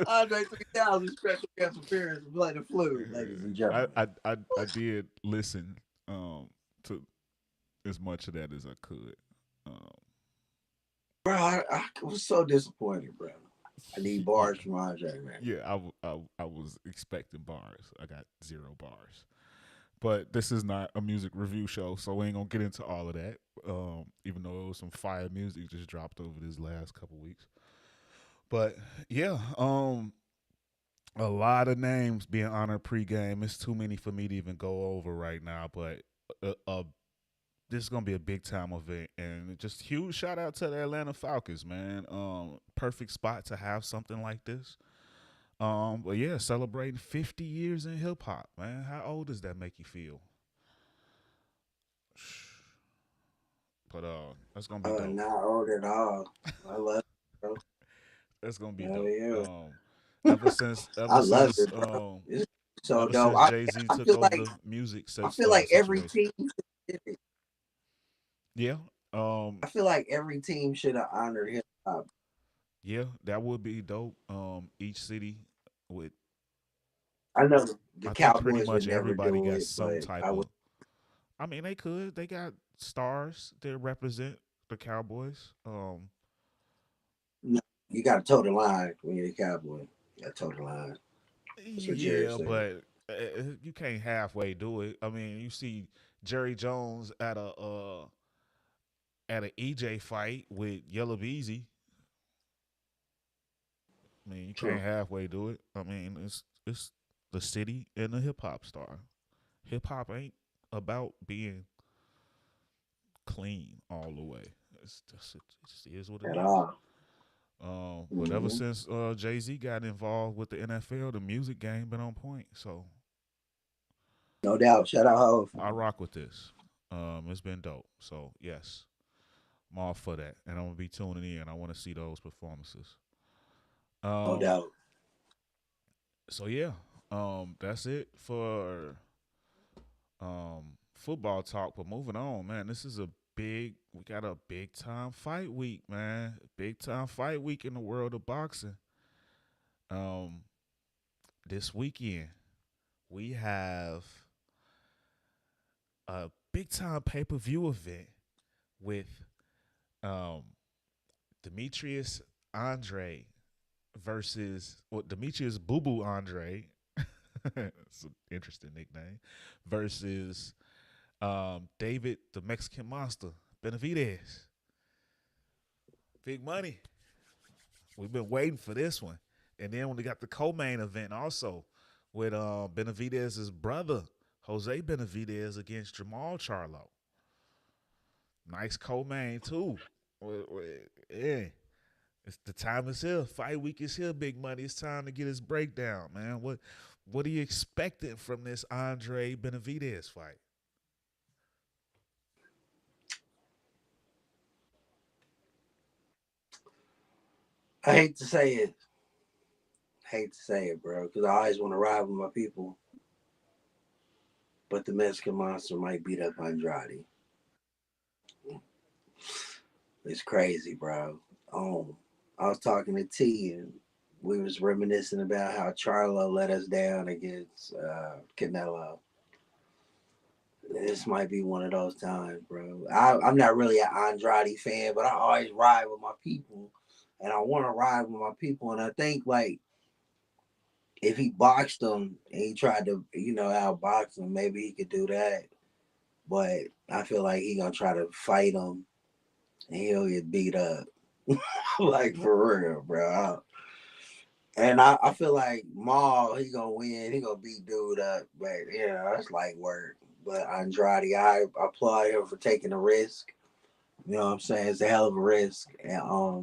Andre 3000 special guest appearance to play the flute, ladies and I, gentlemen. I I I did listen to as much of that as I could. Um, Bro, I was so disappointed, bro. I need yeah, bars from Andre, man. yeah. I was expecting bars. I got zero bars. But this is not a music review show, so we ain't gonna get into all of that. Even though it was some fire music just dropped over this last couple weeks. But yeah, a lot of names being honored pregame. It's too many for me to even go over right now. But this is gonna be a big time event, and just huge shout out to the Atlanta Falcons, man. Perfect spot to have something like this. But yeah, celebrating 50 years in hip hop, man. How old does that make you feel? But that's gonna be dope. Not old at all. I love it, bro. That's gonna be Hell dope. yeah. Ever since I ever love since it, bro. um It's so ever dope. since Jay Z I took feel over like the music every situation. team did it. Yeah. I feel like every team should have honored hip hop. Yeah, that would be dope. Each city with I know the I think pretty Cowboys would much never everybody do got it, some but type I would. of I mean they could. They got stars that represent the Cowboys. No, you got to toe the line when you're a Cowboy. You got to toe the line. That's what Jerry Yeah, said. but you can't halfway do it. I mean, you see Jerry Jones at a EJ fight with Yellow Beezy. I mean, you can't True. halfway do it. I mean, it's the city and the hip hop star. Hip hop ain't about being clean all the way. It just is what it At is. all. But ever Hmm. since Jay Z got involved with the NFL, the music game been on point. So No doubt. Shout out Hov. I rock with this. It's been dope. So yes, I'm all for that, and I'm gonna be tuning in. I want to see those performances. No Um, doubt. so yeah, that's it for football talk. But moving on, man, this is a we got a big time fight week, man. Big time fight week in the world of boxing. Um, this weekend we have a big time pay per view event with um Demetrius Andre Demetrius Boo Boo Andre. It's an interesting nickname. Versus David the Mexican Monster Benavidez. Big money. We've been waiting for this one. And then when we got the co-main event also with Benavidez's brother, Jose Benavidez against Jamal Charlo. Nice co-main too. Yeah. The time is here. Fight week is here, big money. It's time to get his breakdown, man. What are you expecting from this Andre Benavidez fight? I hate to say it. Hate to say it, bro, because I always want to ride with my people. But the Mexican Monster might beat up Andrade. It's crazy, bro. I was talking to T, and we was reminiscing about how Charlo let us down against Canelo. This might be one of those times, bro. I'm not really an Andrade fan, but I always ride with my people, and I want to ride with my people. And I think like if he boxed him and he tried to, outbox him, maybe he could do that. but I feel like he gonna try to fight him and he'll get beat up. Like for real, bro. And I feel like Maul, he gonna win. He gonna beat dude up, but that's like work. But Andrade, I applaud him for taking the risk. You know what I'm saying? It's a hell of a risk, and I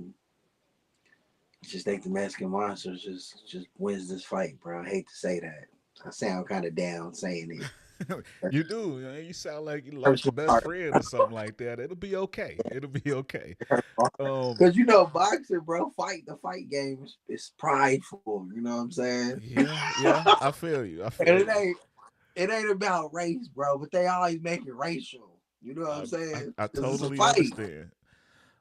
just think the Mexican Monsters just wins this fight, bro. I hate to say that. I sound kind of down saying You it. do. You sound like you Hurts lost my your best heart. friend or something like that. It'll be okay. It'll be okay. Um, Because boxing, bro, the fight game is prideful. You know what I'm saying? yeah, yeah. I feel you. I And feel you. it ain't about race, bro. But they always make it racial. You know what I'm saying? I Because it's a totally fight. understand.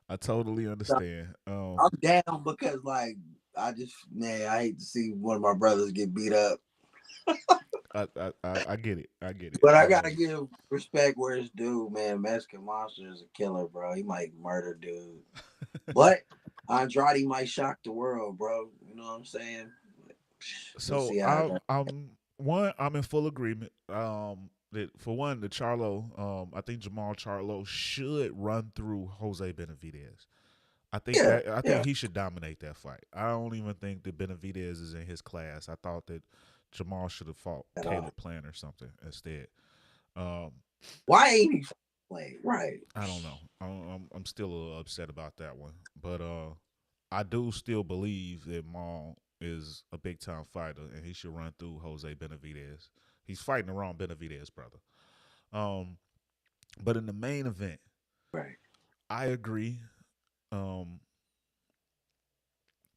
I totally So understand. I'm down because like I hate to see one of my brothers get beat up. I get it. I get it. But I gotta give respect where it's due, man. Mexican Monster is a killer, bro. He might murder dude. But Andrade might shock the world, bro. You know what I'm saying? We'll So see how it goes. I'm in full agreement. That for one, the Charlo, I think Jamal Charlo should run through Jose Benavidez. Yeah, I think yeah. he should dominate that fight. I don't even think that Benavidez is in his class. I thought that Jamal should have fought At all. Caleb Plant or something instead. Um, Why ain't he playing? Right. I don't know. I'm still a little upset about that one, but I do still believe that Maul is a big time fighter and he should run through Jose Benavidez. He's fighting the wrong Benavidez brother. Um, but in the main event, Right. I agree. Um,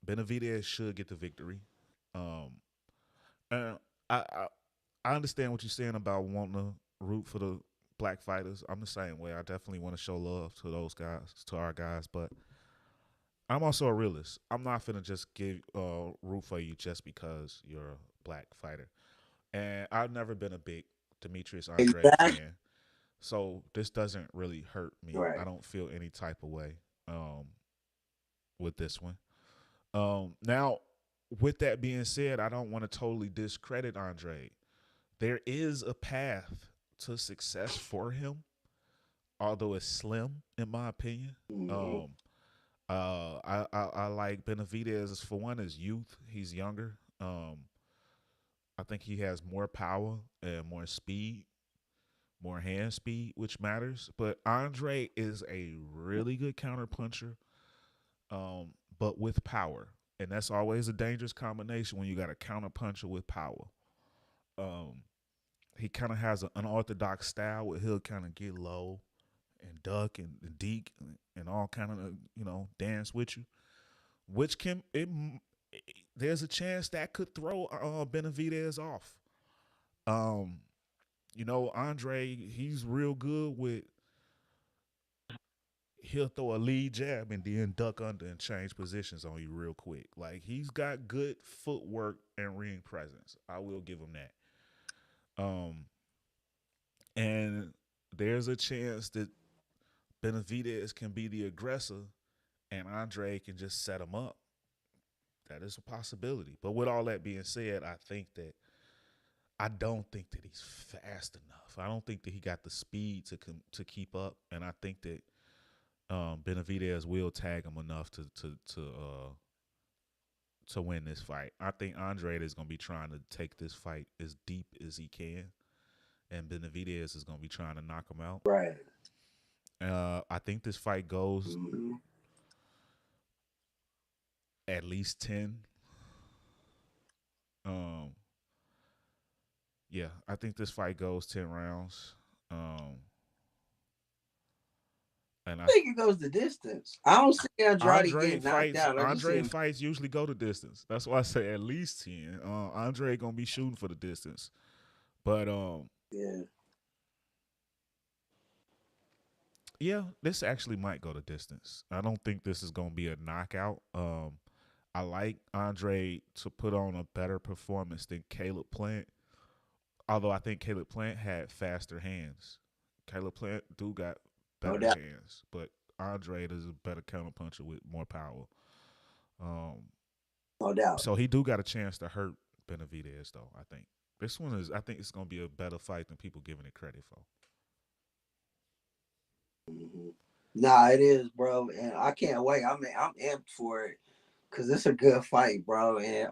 Benavidez should get the victory. Um, and I understand what you're saying about wanting to root for the black fighters. I'm the same way. I definitely want to show love to those guys, to our guys, but I'm also a realist. I'm not finna just give root for you just because you're a black fighter. And I've never been a big Demetrius Andre Exactly. fan, so this doesn't really hurt me. I Right. don't feel any type of way um, with this one. Now, with that being said, I don't want to totally discredit Andre. There is a path to success for him, although it's slim in my opinion. Mm-hmm. Um, I like Benavidez for one his youth. He's younger. I think he has more power and more speed, more hand speed, which matters. But Andre is a really good counter puncher, but with power, and that's always a dangerous combination when you got a counter puncher with power. Um, he kind of has an unorthodox style where he'll kind of get low and duck and deke and all kind of dance with you, which there's a chance that could throw Benavidez off. Um, Andre, he's real good with. He'll throw a lead jab and then duck under and change positions on you real quick. Like he's got good footwork and ring presence. I will give him that. And there's a chance that Benavidez can be the aggressor and Andre can just set him up. That is a possibility. But with all that being said, I don't think that he's fast enough. I don't think that he got the speed to keep up, and I think that Benavidez will tag him enough to win this fight. I think Andre is going to be trying to take this fight as deep as he can, and Benavidez is going to be trying to knock him out. Right. I think this fight goes Mm-hmm. at least 10. Um, yeah, I think this fight goes 10 rounds. And I think it goes the distance. I don't see Andrade getting knocked out. I just see Andre him. fights usually go the distance. That's why I say at least 10. Andre gonna be shooting for the distance, but Yeah. yeah, this actually might go the distance. I don't think this is gonna be a knockout. I like Andre to put on a better performance than Caleb Plant, although I think Caleb Plant had faster hands. Caleb Plant do got No better doubt. hands, but Andre is a better counterpuncher with more power. Um, No doubt. so he do got a chance to hurt Benavidez, though. I think this one is. I think it's gonna be a better fight than people giving it credit for. hmm Nah, it is, bro, and I can't wait. I mean, I'm amped for it because it's a good fight, bro, and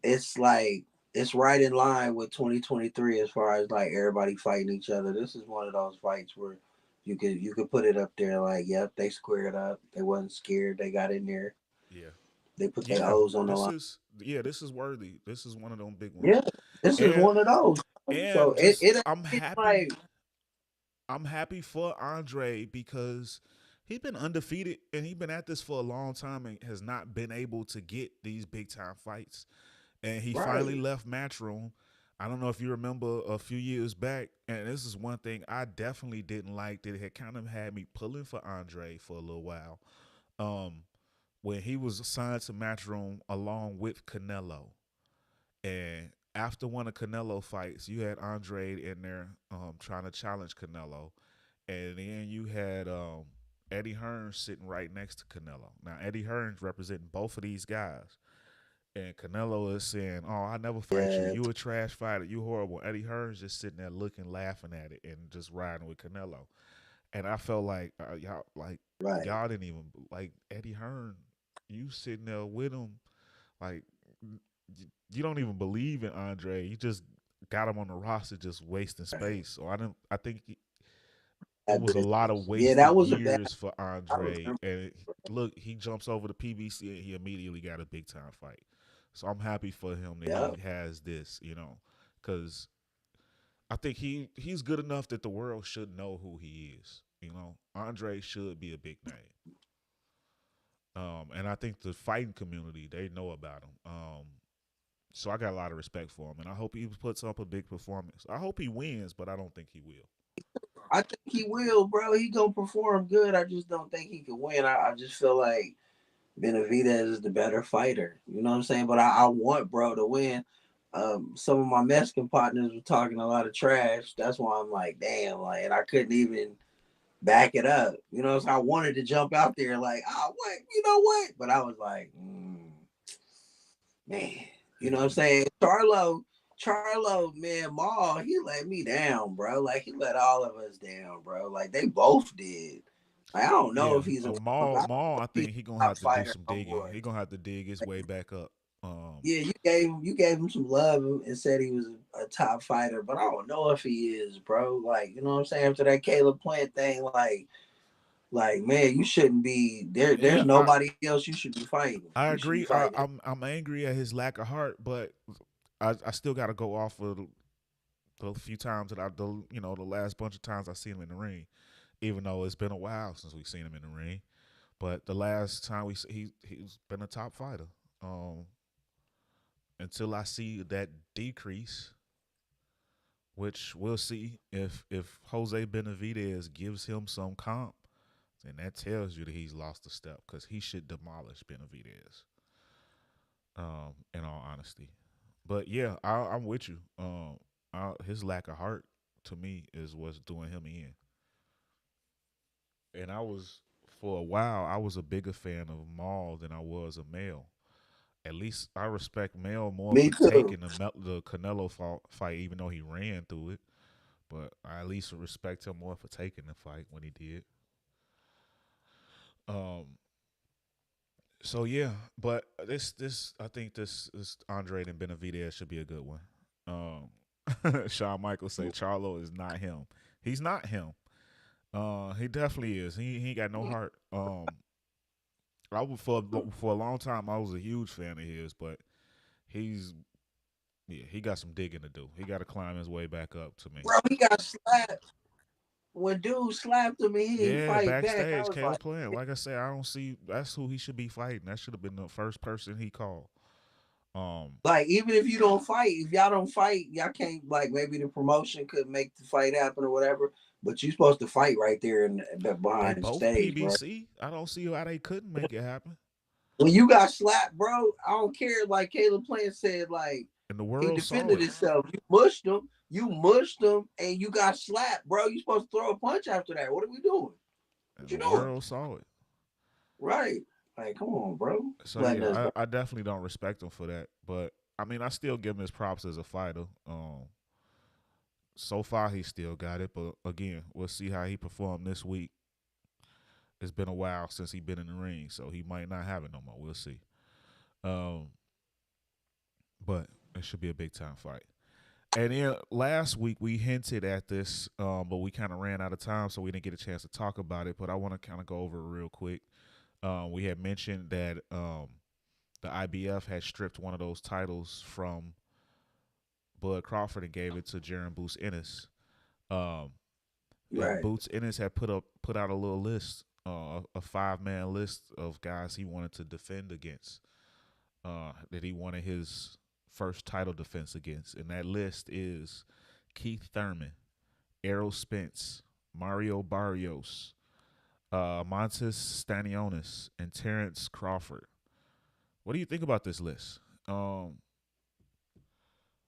it's like it's right in line with 2023 as far as like everybody fighting each other. This is one of those fights where you could put it up there like, yep, they squared up. They wasn't scared. They got in there. Yeah. They put their Yeah. O's on the This line. is this is worthy. This is one of them big Yeah, ones. this is And one of those. So and it just it ain't like I'm happy for Andre because he's been undefeated and he's been at this for a long time and has not been able to get these big time fights. And he finally right. left Matchroom. I don't know if you remember a few years back, and this is one thing I definitely didn't like that had kind of had me pulling for Andre for a little while. Um, when he was signed to Matchroom along with Canelo. And after one of Canelo fights, you had Andre in there trying to challenge Canelo. And then you had Eddie Hearns sitting right next to Canelo. Now, Eddie Hearns representing both of these guys. And Canelo is saying, "Oh, I never fight you. Yeah, You a trash fighter. You horrible." Eddie Hearns just sitting there looking, laughing at it, and just riding with Canelo. And I felt like right. y'all didn't even like Eddie Hearn. You sitting there with him, like you don't even believe in Andre. You just got him on the roster, just wasting Right. space. So I didn't. I think it That was a lot of business. Yeah, that wasted was a bad. years for I Andre. remember. And look, he jumps over the PBC and he immediately got a big time fight. So I'm happy for him that Yeah, he has this, because I think he's good enough that the world should know who he is. Andre should be a big name. And I think the fighting community they know about him. So I got a lot of respect for him, and I hope he puts up a big performance. I hope he wins, but I don't think he will. I think he will, bro. He gonna perform good. I just don't think he can win. I just feel like Benavidez is the better fighter. You know what I'm saying? But I want bro to win. Some of my Mexican partners were talking a lot of trash. That's why I'm like, damn, like, and I couldn't even back it up. You know, so I wanted to jump out there like, oh, what? You know what? But I was like, man, you know what I'm saying? Charlo, man, Maul, he let me down, bro. Like he let all of us down, bro. Like they both did. Like, I don't know Yeah, if he's a top. I don't Maul. know I if he's think he a gonna top have to do fighter some no digging. more. He gonna have to dig his way back up. Yeah, you gave him some love and said he was a top fighter, but I don't know if he is, bro. Like, you know what I'm saying? After that Caleb Plant thing, like man, you shouldn't be there. There's Yeah, nobody else you should be fighting. I You should be agree. fighting. I'm angry at his lack of heart, but I still got to go off of the few times that the last bunch of times I seen him in the ring. Even though it's been a while since we've seen him in the ring, but the last time he's been a top fighter. Um, until I see that decrease, which we'll see if Jose Benavidez gives him some comp, then that tells you that he's lost a step because he should demolish Benavidez. In all honesty, but yeah, I'm with you. His lack of heart to me is what's doing him in. And for a while I was a bigger fan of Maul than I was of Mel. At least I respect Mel more Me for too. taking the Canelo fight, even though he ran through it. But I at least respect him more for taking the fight when he did. Um. So yeah, but this I think this Andre and Benavidez should be a good one. Shawn Michaels say Charlo is not him. He's not him. He definitely is. He ain't got no heart. I was for a long time I was a huge fan of his, but he's he got some digging to do. He got to climb his way back up to me. Bro, he got slapped. When dude slapped him and he didn't Yeah, fight back, I backstage, was Caleb like, playing. Like I said, I don't see that's who he should be fighting. That should have been the first person he called. Um, even if you don't fight, if y'all don't fight, y'all can't like maybe the promotion could make the fight happen or whatever. But you're supposed to fight right there in they behind the both stage, bro. PBC. I don't see how they couldn't make it happen. When you got slapped, bro, I don't care. Like Caleb Plant said, like And the he world saw defended it. himself. You mushed him, and you got slapped, bro. You supposed to throw a punch after that. What are we doing? What And the you doing? world saw it. Right? Like, come on, bro. So Letting us yeah, down. I definitely don't respect him for that. But I mean, I still give him his props as a fighter. So far, he still got it, but again, we'll see how he performed this week. It's been a while since he been in the ring, so he might not have it no more. We'll see. Um, but it should be a big time fight. And then last week we hinted at this, but we kind of ran out of time, so we didn't get a chance to talk about it. But I want to kind of go over it real quick. We had mentioned that the IBF had stripped one of those titles from Bud Crawford and gave it to Jaron Boots Ennis. Um, and Right. Boots Ennis had put out a little list, a 5-man list of guys he wanted to defend against, that he wanted his first title defense against, and that list is Keith Thurman, Errol Spence, Mario Barrios, Montes Stanionis, and Terrence Crawford. What do you think about this list?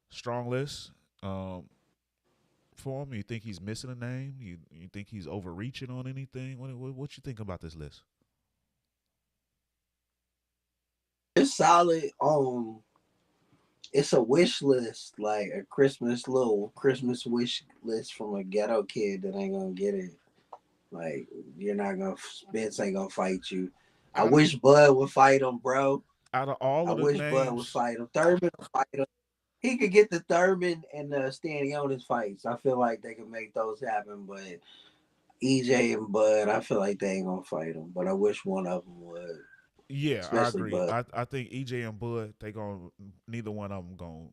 Strong list. For him, you think he's missing a name? You think he's overreaching on anything? What you think about this list? It's solid. It's a wish list, like a little Christmas wish list from a ghetto kid that ain't gonna get it. Like you're not gonna Spence ain't gonna fight you. I Out of wish Bud would fight him, bro. out of all I of the wish Bud would names, fight him. Thurman would fight him. He could get the Thurman and the Stanionis fights. I feel like they could make those happen, but EJ and Bud, I feel like they ain't gonna fight him. But I wish one of them would, yeah, I especially agree. Bud. I think EJ and Bud, they going neither one of them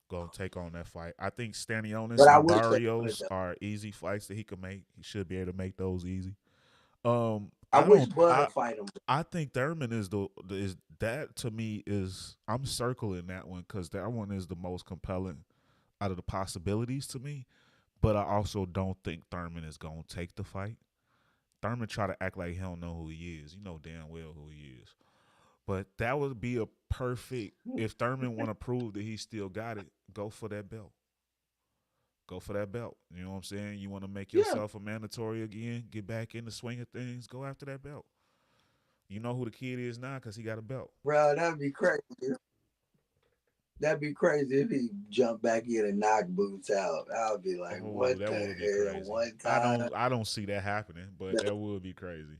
gonna take on that fight. I think But Stanionis I and wish they would. Barrios are easy fights that he can make. He should be able to make those easy. I I wish don't. Bud would fight him. I think Thurman is is that to me is I'm circling that one because that one is the most compelling out of the possibilities to me. But I also don't think Thurman is gonna take the fight. Thurman try to act like he don't know who he is. You know damn well who he is. But that would be a perfect if Thurman want to prove that he still got it. Go for that belt. Go for that belt. You know what I'm saying? You want to make Yeah, yourself a mandatory again, get back in the swing of things, go after that belt. You know who the kid is now because he got a belt. bro, that'd be crazy. That'd be crazy if he jumped back in and knocked Boots out. I'd be like, Oh, what that the would be hell? crazy. One time I don't see that happening, but that would be crazy.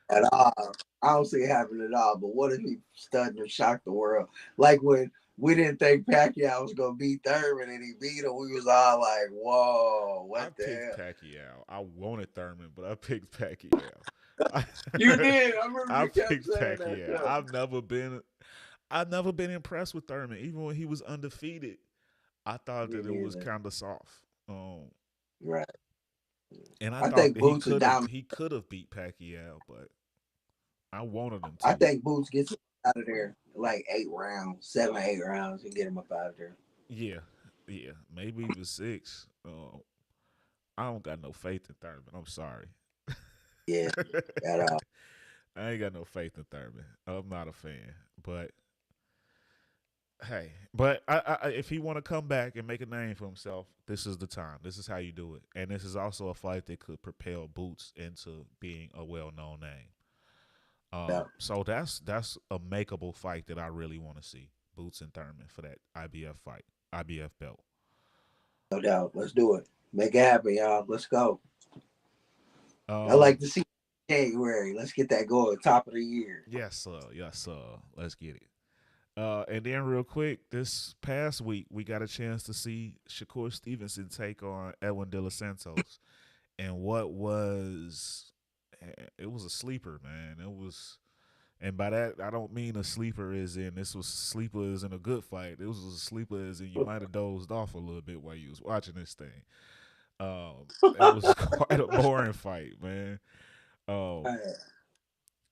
at all. I don't see it happening at all. But what if he stunned and shocked the world? Like when we didn't think Pacquiao was gonna beat Thurman and he beat him, we was all like, whoa, I what the picked hell? Pacquiao. I wanted Thurman, but I picked Pacquiao. I, You did. I remember I you kept picked saying that Pacquiao. stuff. I've never been impressed with Thurman, even when he was undefeated. I thought Me that it was neither. kind of soft. Right. And I I thought think that Boots is dominant. he could have beat Pacquiao, but I wanted him I to. think Boots gets him out of there like 8 rounds, 7, 8 rounds, and get him up out of there. Yeah, yeah, maybe even 6. I don't got no faith in Thurman. I'm sorry. Yeah, at all. I ain't got no faith in Thurman. I'm not a fan. But hey, but if he want to come back and make a name for himself, this is the time. This is how you do it. And this is also a fight that could propel Boots into being a well-known name. Yeah, So that's a makeable fight that I really want to see. Boots and Thurman for that IBF fight, IBF belt. no doubt. Let's do it. Make it happen, y'all. Let's go. I Um, like to see January. Let's get that going. Top of the year. yes, sir. Yes, sir. Let's get it. And then real quick, this past week we got a chance to see Shakur Stevenson take on Edwin De Los Santos, and it was a sleeper, man. It was, and by that I don't mean a sleeper as in this was sleeper as in a good fight. It was a sleeper as in you might have dozed off a little bit while you was watching this thing. It was quite a boring fight, man. Um,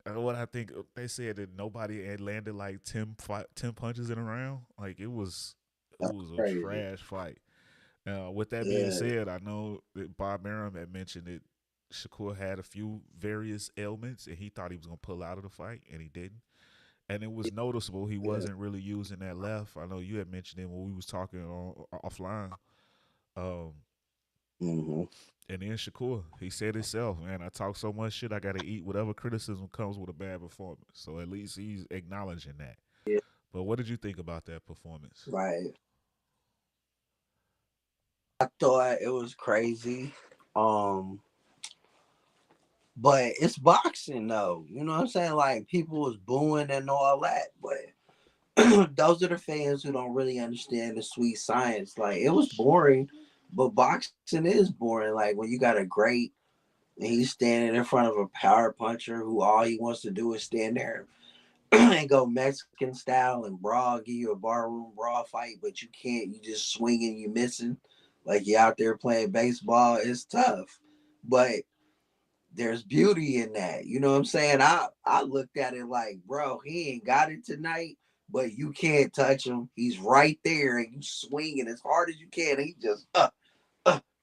what I think they said that nobody had landed like 10 punches in a round. Like it That's was a crazy. trash fight. With that being Yeah. said, I know that Bob Arum had mentioned that Shakur had a few various ailments and he thought he was gonna pull out of the fight and he didn't. And it was noticeable he Yeah. wasn't really using that left. I know you had mentioned it when we was talking offline. Um, Mm-hmm. and then Shakur, he said himself, man, I talk so much shit, I got to eat whatever criticism comes with a bad performance. So at least he's acknowledging that. Yeah. But what did you think about that performance? Right. I thought it was crazy. Um, but it's boxing though. You know what I'm saying? Like people was booing and all that, but those are the fans who don't really understand the sweet science. Like it was boring, but boxing is boring. Like when you got a great and he's standing in front of a power puncher who all he wants to do is stand there and go Mexican style and brawl, give you a barroom brawl fight, but you can't. You just swinging, you missing, like you out there playing baseball. It's tough, but there's beauty in that. You know what I'm saying? I looked at it like, bro, he ain't got it tonight, but you can't touch him. He's right there, and you swinging as hard as you can. And he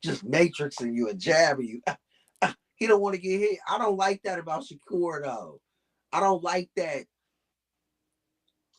just matrixing you and jabbing you. He don't want to get hit. I don't like that about Shakur though. I don't like that.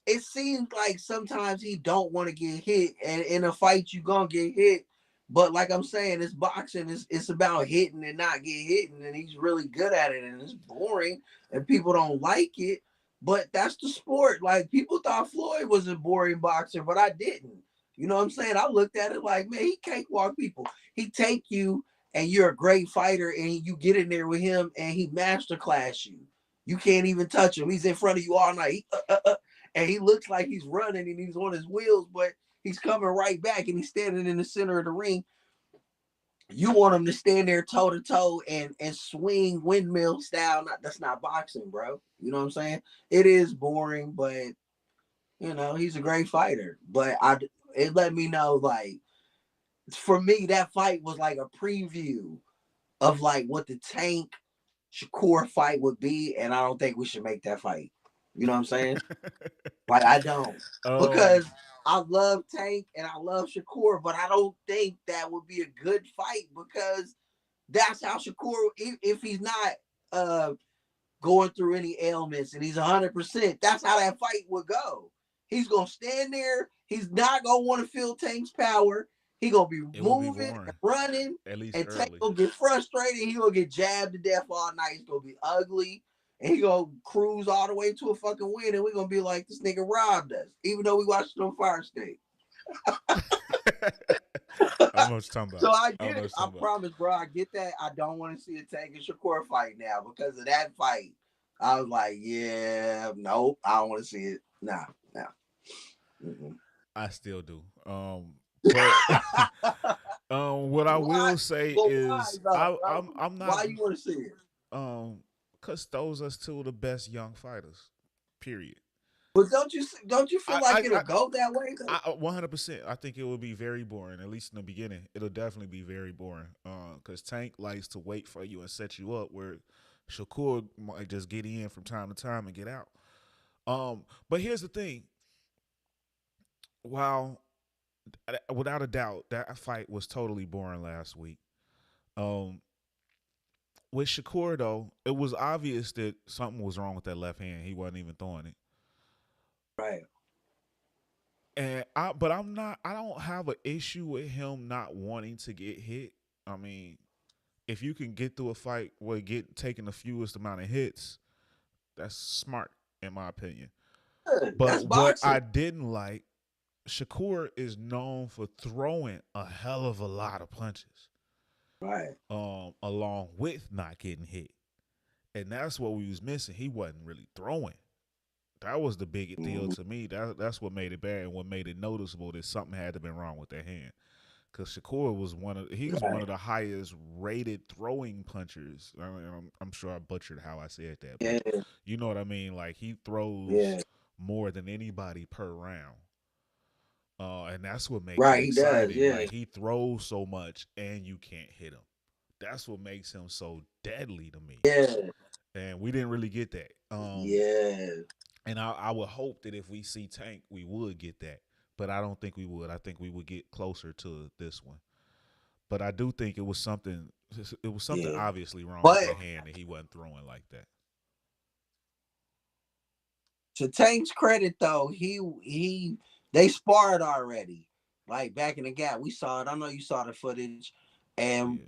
It seems like sometimes he don't want to get hit, and in a fight you gonna get hit. But like I'm saying, it's boxing. It's about hitting and not get hit, and he's really good at it. And it's boring, and people don't like it. But that's the sport. Like people thought Floyd was a boring boxer, but I didn't. You know what I'm saying? I looked at it like, man, he cakewalk people. He take you, and you're a great fighter, and you get in there with him, and he masterclass you. You can't even touch him. He's in front of you all night. And he looks like he's running and he's on his wheels, but he's coming right back and he's standing in the center of the ring. You want him to stand there toe to toe and swing windmill style. That's not boxing, bro. You know what I'm saying? It is boring, but he's a great fighter. But it let me know, like, for me, that fight was like a preview of like what the Tank Shakur fight would be, and I don't think we should make that fight. You know what I'm saying? Like I don't, because I love Tank and I love Shakur, but I don't think that would be a good fight because that's how Shakur, if he's not going through any ailments and he's 100%, that's how that fight would go. He's gonna stand there. He's not gonna want to feel Tank's power. He gonna be moving, and running, at least and early. Tank gonna get frustrated. He gonna get jabbed to death all night. It's gonna be ugly. And he gonna cruise all the way to a fucking win, and we're gonna be like, this nigga robbed us, even though we watched it on Fire State. I know what you're talking about. So I get it. I promise, bro. I get that. I don't want to see a Tank and Shakur fight now because of that fight. I was like, yeah, nope, I don't want to see it. Nah. Mm-mm. I still do. But what I will say is, I'm not. Why you want to see it? Because those are two of the best young fighters. Period. But don't you feel like it'll go that way? 100%. I think it will be very boring. At least in the beginning, it'll definitely be very boring. Because Tank likes to wait for you and set you up, where Shakur might just get in from time to time and get out. But here's the thing. While without a doubt that fight was totally boring last week, with Shakur though, it was obvious that something was wrong with that left hand. He wasn't even throwing it. Right. And I don't have an issue with him not wanting to get hit. I mean, if you can get through a fight where taking the fewest amount of hits, that's smart in my opinion. But what I didn't like, Shakur is known for throwing a hell of a lot of punches. Right. Along with not getting hit. And that's what we was missing. He wasn't really throwing. That was the big deal to me. That's what made it bad and what made it noticeable that something had to be wrong with that hand. Because Shakur was one of the highest rated throwing punchers. I'm sure I butchered how I said that. But you know what I mean? Like he throws more than anybody per round. And that's what makes it exciting. He does, like he throws so much and you can't hit him. That's what makes him so deadly to me. Yeah. And we didn't really get that. And I would hope that if we see Tank, we would get that. But I don't think we would. I think we would get closer to this one. But I do think it was something obviously wrong with that hand that he wasn't throwing like that. To Tank's credit though, they sparred already. Like back in the gap. We saw it. I know you saw the footage. And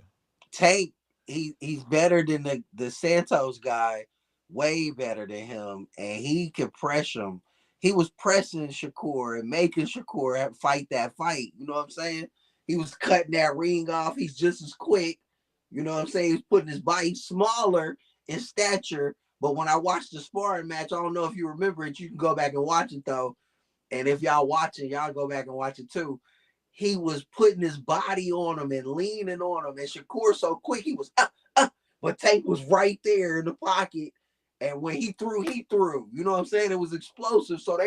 Tank, he's better than the Santos guy. Way better than him, and he could press him. He was pressing Shakur and making Shakur fight that fight. You know what I'm saying? He was cutting that ring off. He's just as quick. You know what I'm saying? He's putting his body smaller in stature. But when I watched the sparring match, I don't know if you remember it. You can go back and watch it though. And if y'all watching, y'all go back and watch it too. He was putting his body on him and leaning on him. And Shakur so quick, he was but Tank was right there in the pocket. And when he threw, he threw. You know what I'm saying? It was explosive. So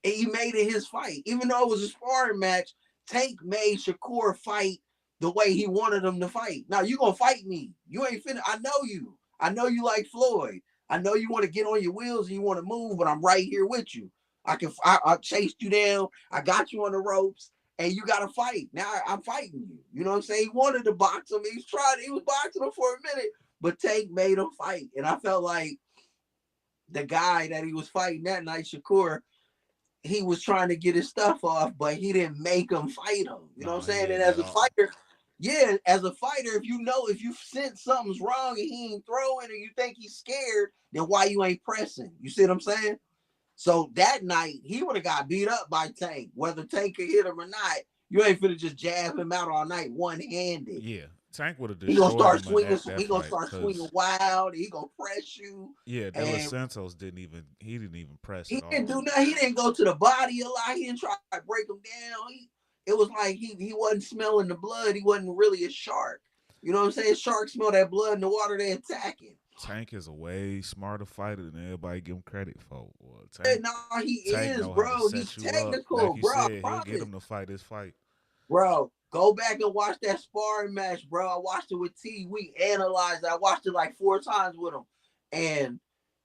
he made it his fight. Even though it was a sparring match, Tank made Shakur fight the way he wanted him to fight. Now you gonna fight me. You ain't finna. I know you. I know you like Floyd. I know you want to get on your wheels and you want to move, but I'm right here with you. I chased you down. I got you on the ropes, and you got to fight. Now I'm fighting you. You know what I'm saying? He wanted to box him. He was boxing him for a minute, but Tank made him fight. And I felt like the guy that he was fighting that night, Shakur, he was trying to get his stuff off, but he didn't make him fight him. You know what I'm saying? And as a fighter, if you sense something's wrong and he ain't throwing and you think he's scared, then why you ain't pressing? You see what I'm saying? So that night, he would have got beat up by Tank. Whether Tank could hit him or not, you ain't finna just jab him out all night one-handed. Yeah, Tank would have destroyed him. He gonna start swinging. He gonna start swinging wild. He gonna press you. Yeah, 𝐿𝑲 didn't even press. He didn't do nothing. He didn't go to the body a lot. He didn't try to break him down. It was like he wasn't smelling the blood. He wasn't really a shark. You know what I'm saying? Sharks smell that blood in the water. They attacking. Tank is a way smarter fighter than everybody give him credit for. Well, Tank is, bro. He's technical, bro. Said, he'll get him to fight his fight. Bro, go back and watch that sparring match, bro. I watched it with T. We analyzed it. I watched it like 4 times with him. And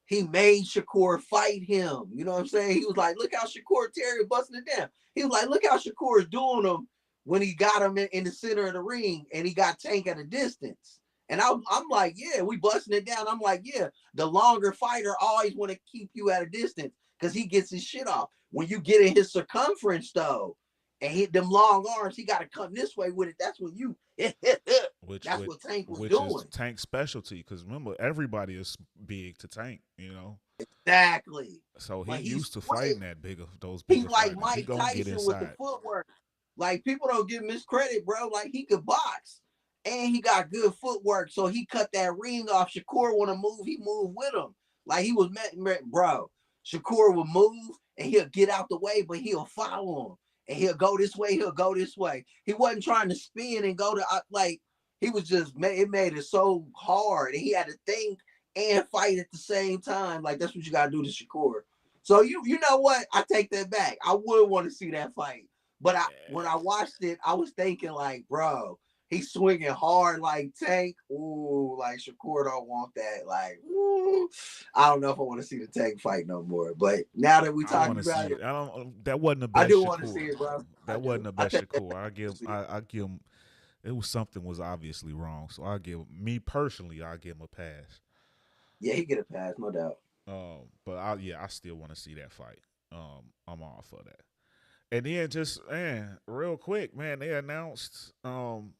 he made Shakur fight him. You know what I'm saying? He was like, look how Shakur Terry busting it down. He was like, look how Shakur is doing him when he got him in the center of the ring and he got Tank at a distance. And I'm like, yeah, we busting it down. I'm like, yeah, the longer fighter always want to keep you at a distance because he gets his shit off. When you get in his circumference, though, and hit them long arms, he got to come this way with it. That's when you that's what Tank was doing. Which is Tank's specialty, because remember, everybody is big to Tank, you know? Exactly. So he used to fighting those bigger He's like fighters. Mike Tyson with the footwork. Like, people don't give him his credit, bro. Like, he could box. And he got good footwork, so he cut that ring off. Shakur want to move, he moved with him. Like, he was bro. Shakur will move, and he'll get out the way, but he'll follow him. And he'll go this way, he'll go this way. He wasn't trying to spin and go to, like, he was just, it made it so hard. And he had to think and fight at the same time. Like, that's what you got to do to Shakur. So, you know what? I take that back. I would want to see that fight. But when I watched it, I was thinking, like, bro, he's swinging hard like Tank. Ooh, like Shakur don't want that. Like, ooh, I don't know if I want to see the Tank fight no more. But now that we talking about it, that wasn't the best. I do want to see it, bro. That wasn't the best Shakur. I give him. It was something was obviously wrong. So I give me personally, I give him a pass. Yeah, he get a pass, no doubt. But I still want to see that fight. I'm all for that. And then real quick, man, they announced Floyd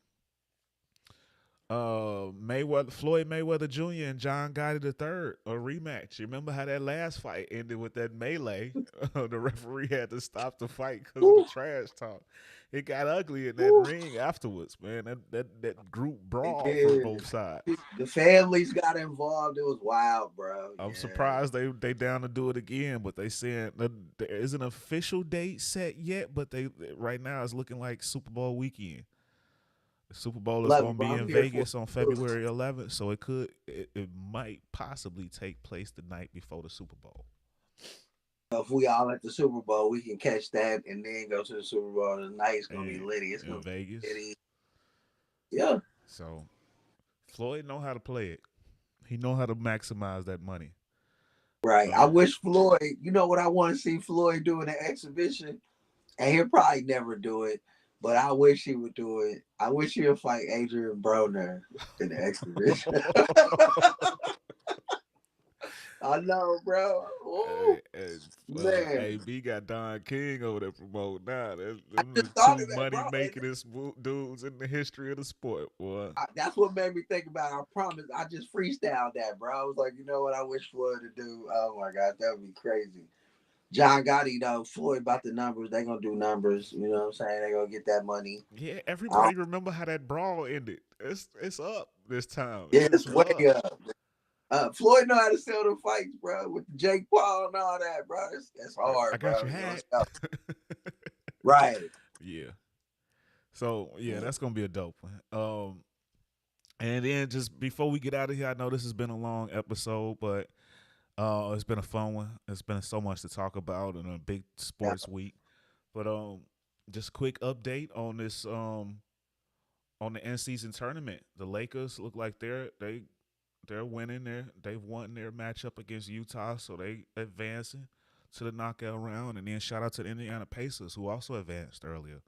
Mayweather Jr. and John Gotti III a rematch. You remember how that last fight ended with that melee? The referee had to stop the fight because of the trash talk. It got ugly in that ring afterwards, man. That group brawl from both sides. The families got involved. It was wild, bro. I'm surprised they down to do it again, but they saying there isn't an official date set yet, but right now it's looking like Super Bowl weekend. The Super Bowl is going to be in Vegas on February 11th, so it might possibly take place the night before the Super Bowl. If we all at the Super Bowl, we can catch that and then go to the Super Bowl. The night's going to be litty. It's going to be Vegas. Yeah. So Floyd know how to play it. He know how to maximize that money. Right. I wish Floyd, you know what I want to see Floyd do in an exhibition? And he'll probably never do it. But I wish he would do it. I wish he would fight Adrian Broner in the exhibition. I know, bro. Man. AB got Don King over there promoting now. There's two money-making dudes in the history of the sport, boy. That's what made me think about it. I promise. I just freestyled that, bro. I was like, you know what I wish Floyd to do? Oh, my God. That would be crazy. John Gotti though, Floyd about the numbers. They gonna do numbers. You know what I'm saying? They gonna get that money. Yeah, Um, everybody remember how that brawl ended. It's up this time. yeah, It's it's way up. up. Floyd know how to sell the fights, bro, with Jake Paul and all that, bro. It's I hard, got bro. your You know, hat. let's go. Right. Yeah. So yeah, Yeah. that's gonna be a dope one. And then just before we get out of here, I know this has been a long episode, but it's been a fun one. It's been so much to talk about in a big Yeah. sports week. But just a quick update on this on the end season tournament. The Lakers look like they're winning they've won their matchup against Utah, so they advancing to the knockout round. And then shout out to the Indiana Pacers who also advanced earlier.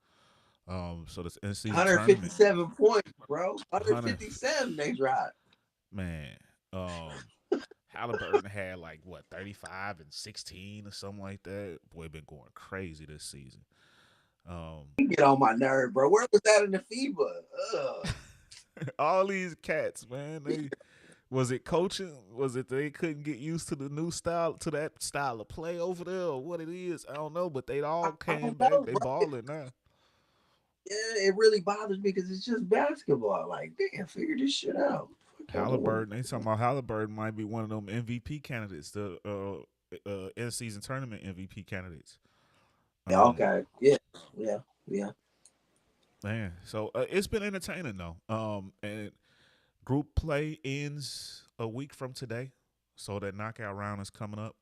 So this end season tournament, 157 points, bro. 100 157 they dropped. man. Halliburton had like what 35 and 16 or something like that. Boy, been going crazy this season. He get on my nerve, bro. Where was that in the FIBA? Ugh. All these cats, man. They was it coaching? Was it they couldn't get used to the new style, to that style of play over there, or what it is? I don't know, but they all I came don't back. know, They bro. balling now. Yeah, it really bothers me because it's just basketball. Like, damn, figure this shit out. Halliburton, they talking about Halliburton might be one of them MVP candidates, the end season tournament MVP candidates. Yeah, Um, okay. Yeah, yeah, yeah. man, so it's been entertaining though. And group play ends a week from today, so that knockout round is coming up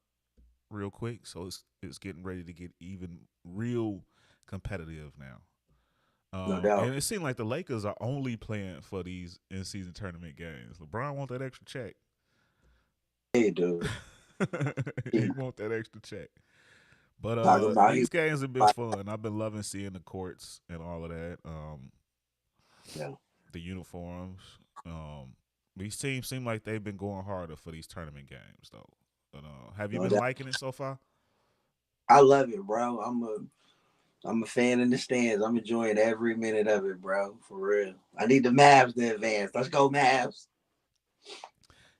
real quick. So it's getting ready to get even real competitive now. No And doubt. it seemed like the Lakers are only playing for these in season tournament games. LeBron want that extra check. Hey, dude. He He want that extra check. But talking about he these games have been like, fun. I've been loving seeing the courts and all of that. yeah. The uniforms. These teams seem like they've been going harder for these tournament games though. But have you No been doubt. liking it so far? I love it, bro. I'm a fan in the stands. I'm enjoying every minute of it, bro. For real. I need the Mavs to advance. Let's go, Mavs.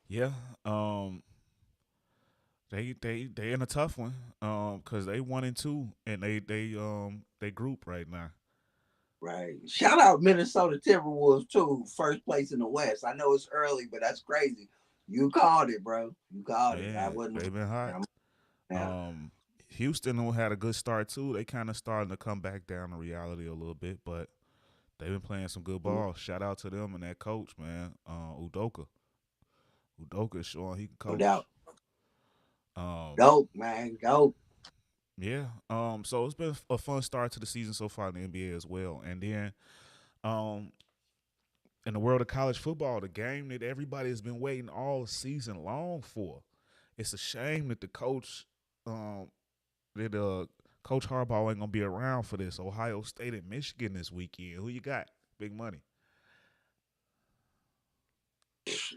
Yeah. They in a tough one. Cause they 1-2 and they group right now. Right. Shout out Minnesota Timberwolves too. First place in the West. I know it's early, but that's crazy. You called it, bro. You called it. I Yeah, wasn't. they've been hot. Yeah. Um, Houston had a good start too. They kind of starting to come back down to reality a little bit, but they've been playing some good ball. Shout out to them and that coach, man. Udoka. Udoka is showing he can No coach. doubt. Um, Dope, man. Dope. yeah. So it's been a fun start to the season so far in the NBA as well. And then, um, in the world of college football, the game that everybody has been waiting all season long for. It's a shame that the coach, that Coach Harbaugh ain't gonna be around for this. Ohio State and Michigan this weekend. Who you got? Big money.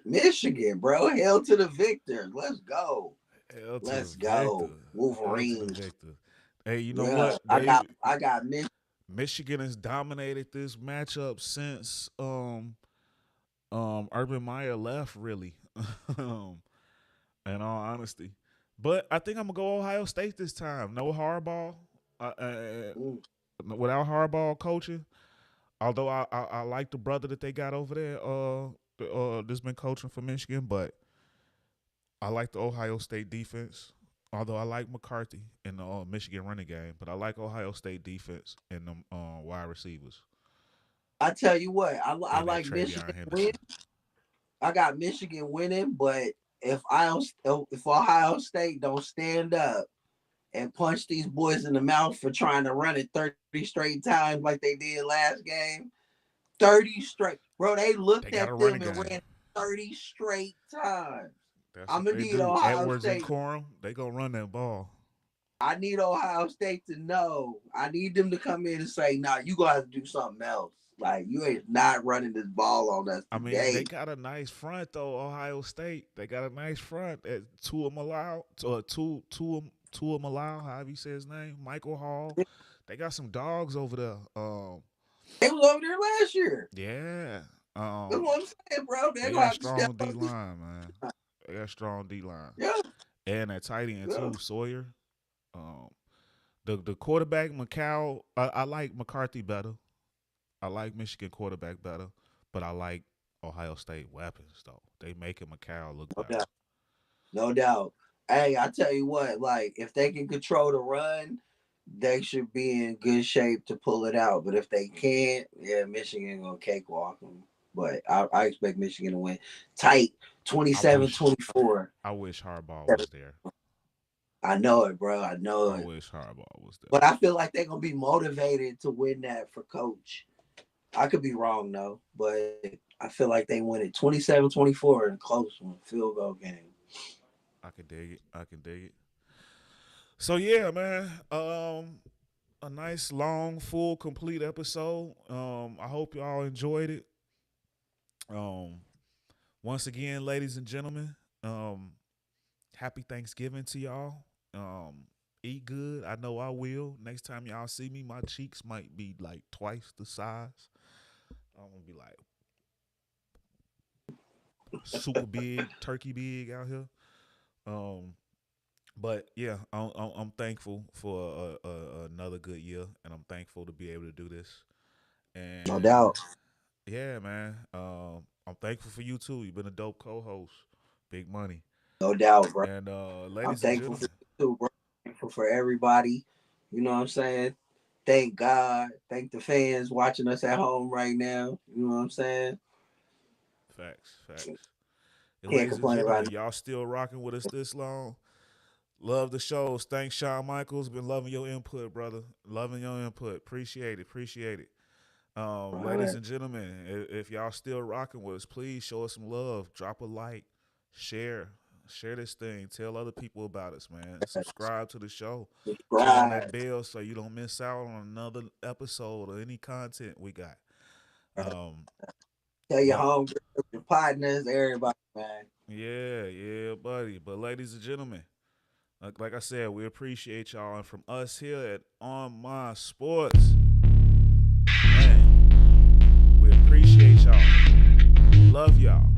Michigan, bro. Hell to the victor. Let's go. L to the Let's Victor. go. L to the Wolverines. Victor. Hey, you know Yeah. what? I got Michigan. Michigan has dominated this matchup since Urban Meyer left. Really, in all honesty. But I think I'm gonna go Ohio State this time. No Harbaugh. Without Harbaugh coaching, although I like the brother that they got over there, that's been coaching for Michigan, but I like the Ohio State defense. Although I like McCarthy in the Michigan running game, but I like Ohio State defense and the wide receivers I tell you what, I and that like Travion Michigan win. Henderson. I got Michigan winning, but if Ohio State don't stand up and punch these boys in the mouth for trying to run it 30 straight times like they did last game, 30 straight, bro. They They looked got a at running them and game. ran 30 straight times. That's I'm what gonna they need do. Ohio Edwards and State. Corum, they gonna run that ball. I need Ohio State to know. I need them to come in and say, "Nah, you gonna have to do something else. Like you ain't not running this ball on us I mean, they today." got a nice front though. Ohio State, they got a nice front at Tua Malau, Tua Malau, however you say his name, Michael Hall. They got some dogs over there. They was over there last year. Yeah. That's what I'm saying, bro. They're They gonna got have to step strong D up this. line, man. They got strong D line. Yeah, And that tight end yeah. too, Sawyer. Um, the quarterback McCall, I like McCarthy better. I like Michigan quarterback better, but I like Ohio State weapons though. They making McCall look No better. doubt. No doubt. Hey, I tell you what, like if they can control the run, they should be in good shape to pull it out. But if they can't, yeah, Michigan gonna cakewalk them. But I expect Michigan to win tight, I 27 wish 24. I wish Harbaugh was there. I know it, bro. I know I it. wish Harbaugh was there. But I feel like they're gonna be motivated to win that for coach. I could be wrong though, but I feel like they win it 27-24 in a close one, field goal game. I can dig it. I can dig it. So yeah, man. A nice, long, full, complete episode. I hope y'all enjoyed it. Um, Once again, ladies and gentlemen, happy Thanksgiving to y'all. Eat good. I know I will. Next time y'all see me, my cheeks might be like twice the size. I'm gonna be like super big, turkey big out here. Um, but yeah, I'm thankful for another good year, and I'm thankful to be able to do this. No And doubt. yeah, man, I'm thankful for you too. You've been a dope co-host, big money. No doubt, bro. And I'm ladies and thankful for gentlemen, you too, bro. Thankful for everybody. You know what I'm saying? Thank God. Thank the fans watching us at home right now. You know what I'm saying? facts, facts. And Can't ladies and complain about gentlemen, it. y'all still rocking with us this long. Love the shows. Thanks, Shawn Michaels. Been loving your input, brother. Loving your input. Appreciate it. Appreciate it. All Ladies right. and gentlemen, if y'all still rocking with us, please show us some love. Drop a like, share this thing. Tell other people about us, man. Subscribe to the show. Turn on that Subscribe. bell so you don't miss out on another episode or any content we got. Um, Tell your but home, your partners, everybody, man. yeah, yeah, buddy. But ladies and gentlemen, like I said, we appreciate y'all, and from us here at On My Sports, man, we appreciate y'all. Love y'all.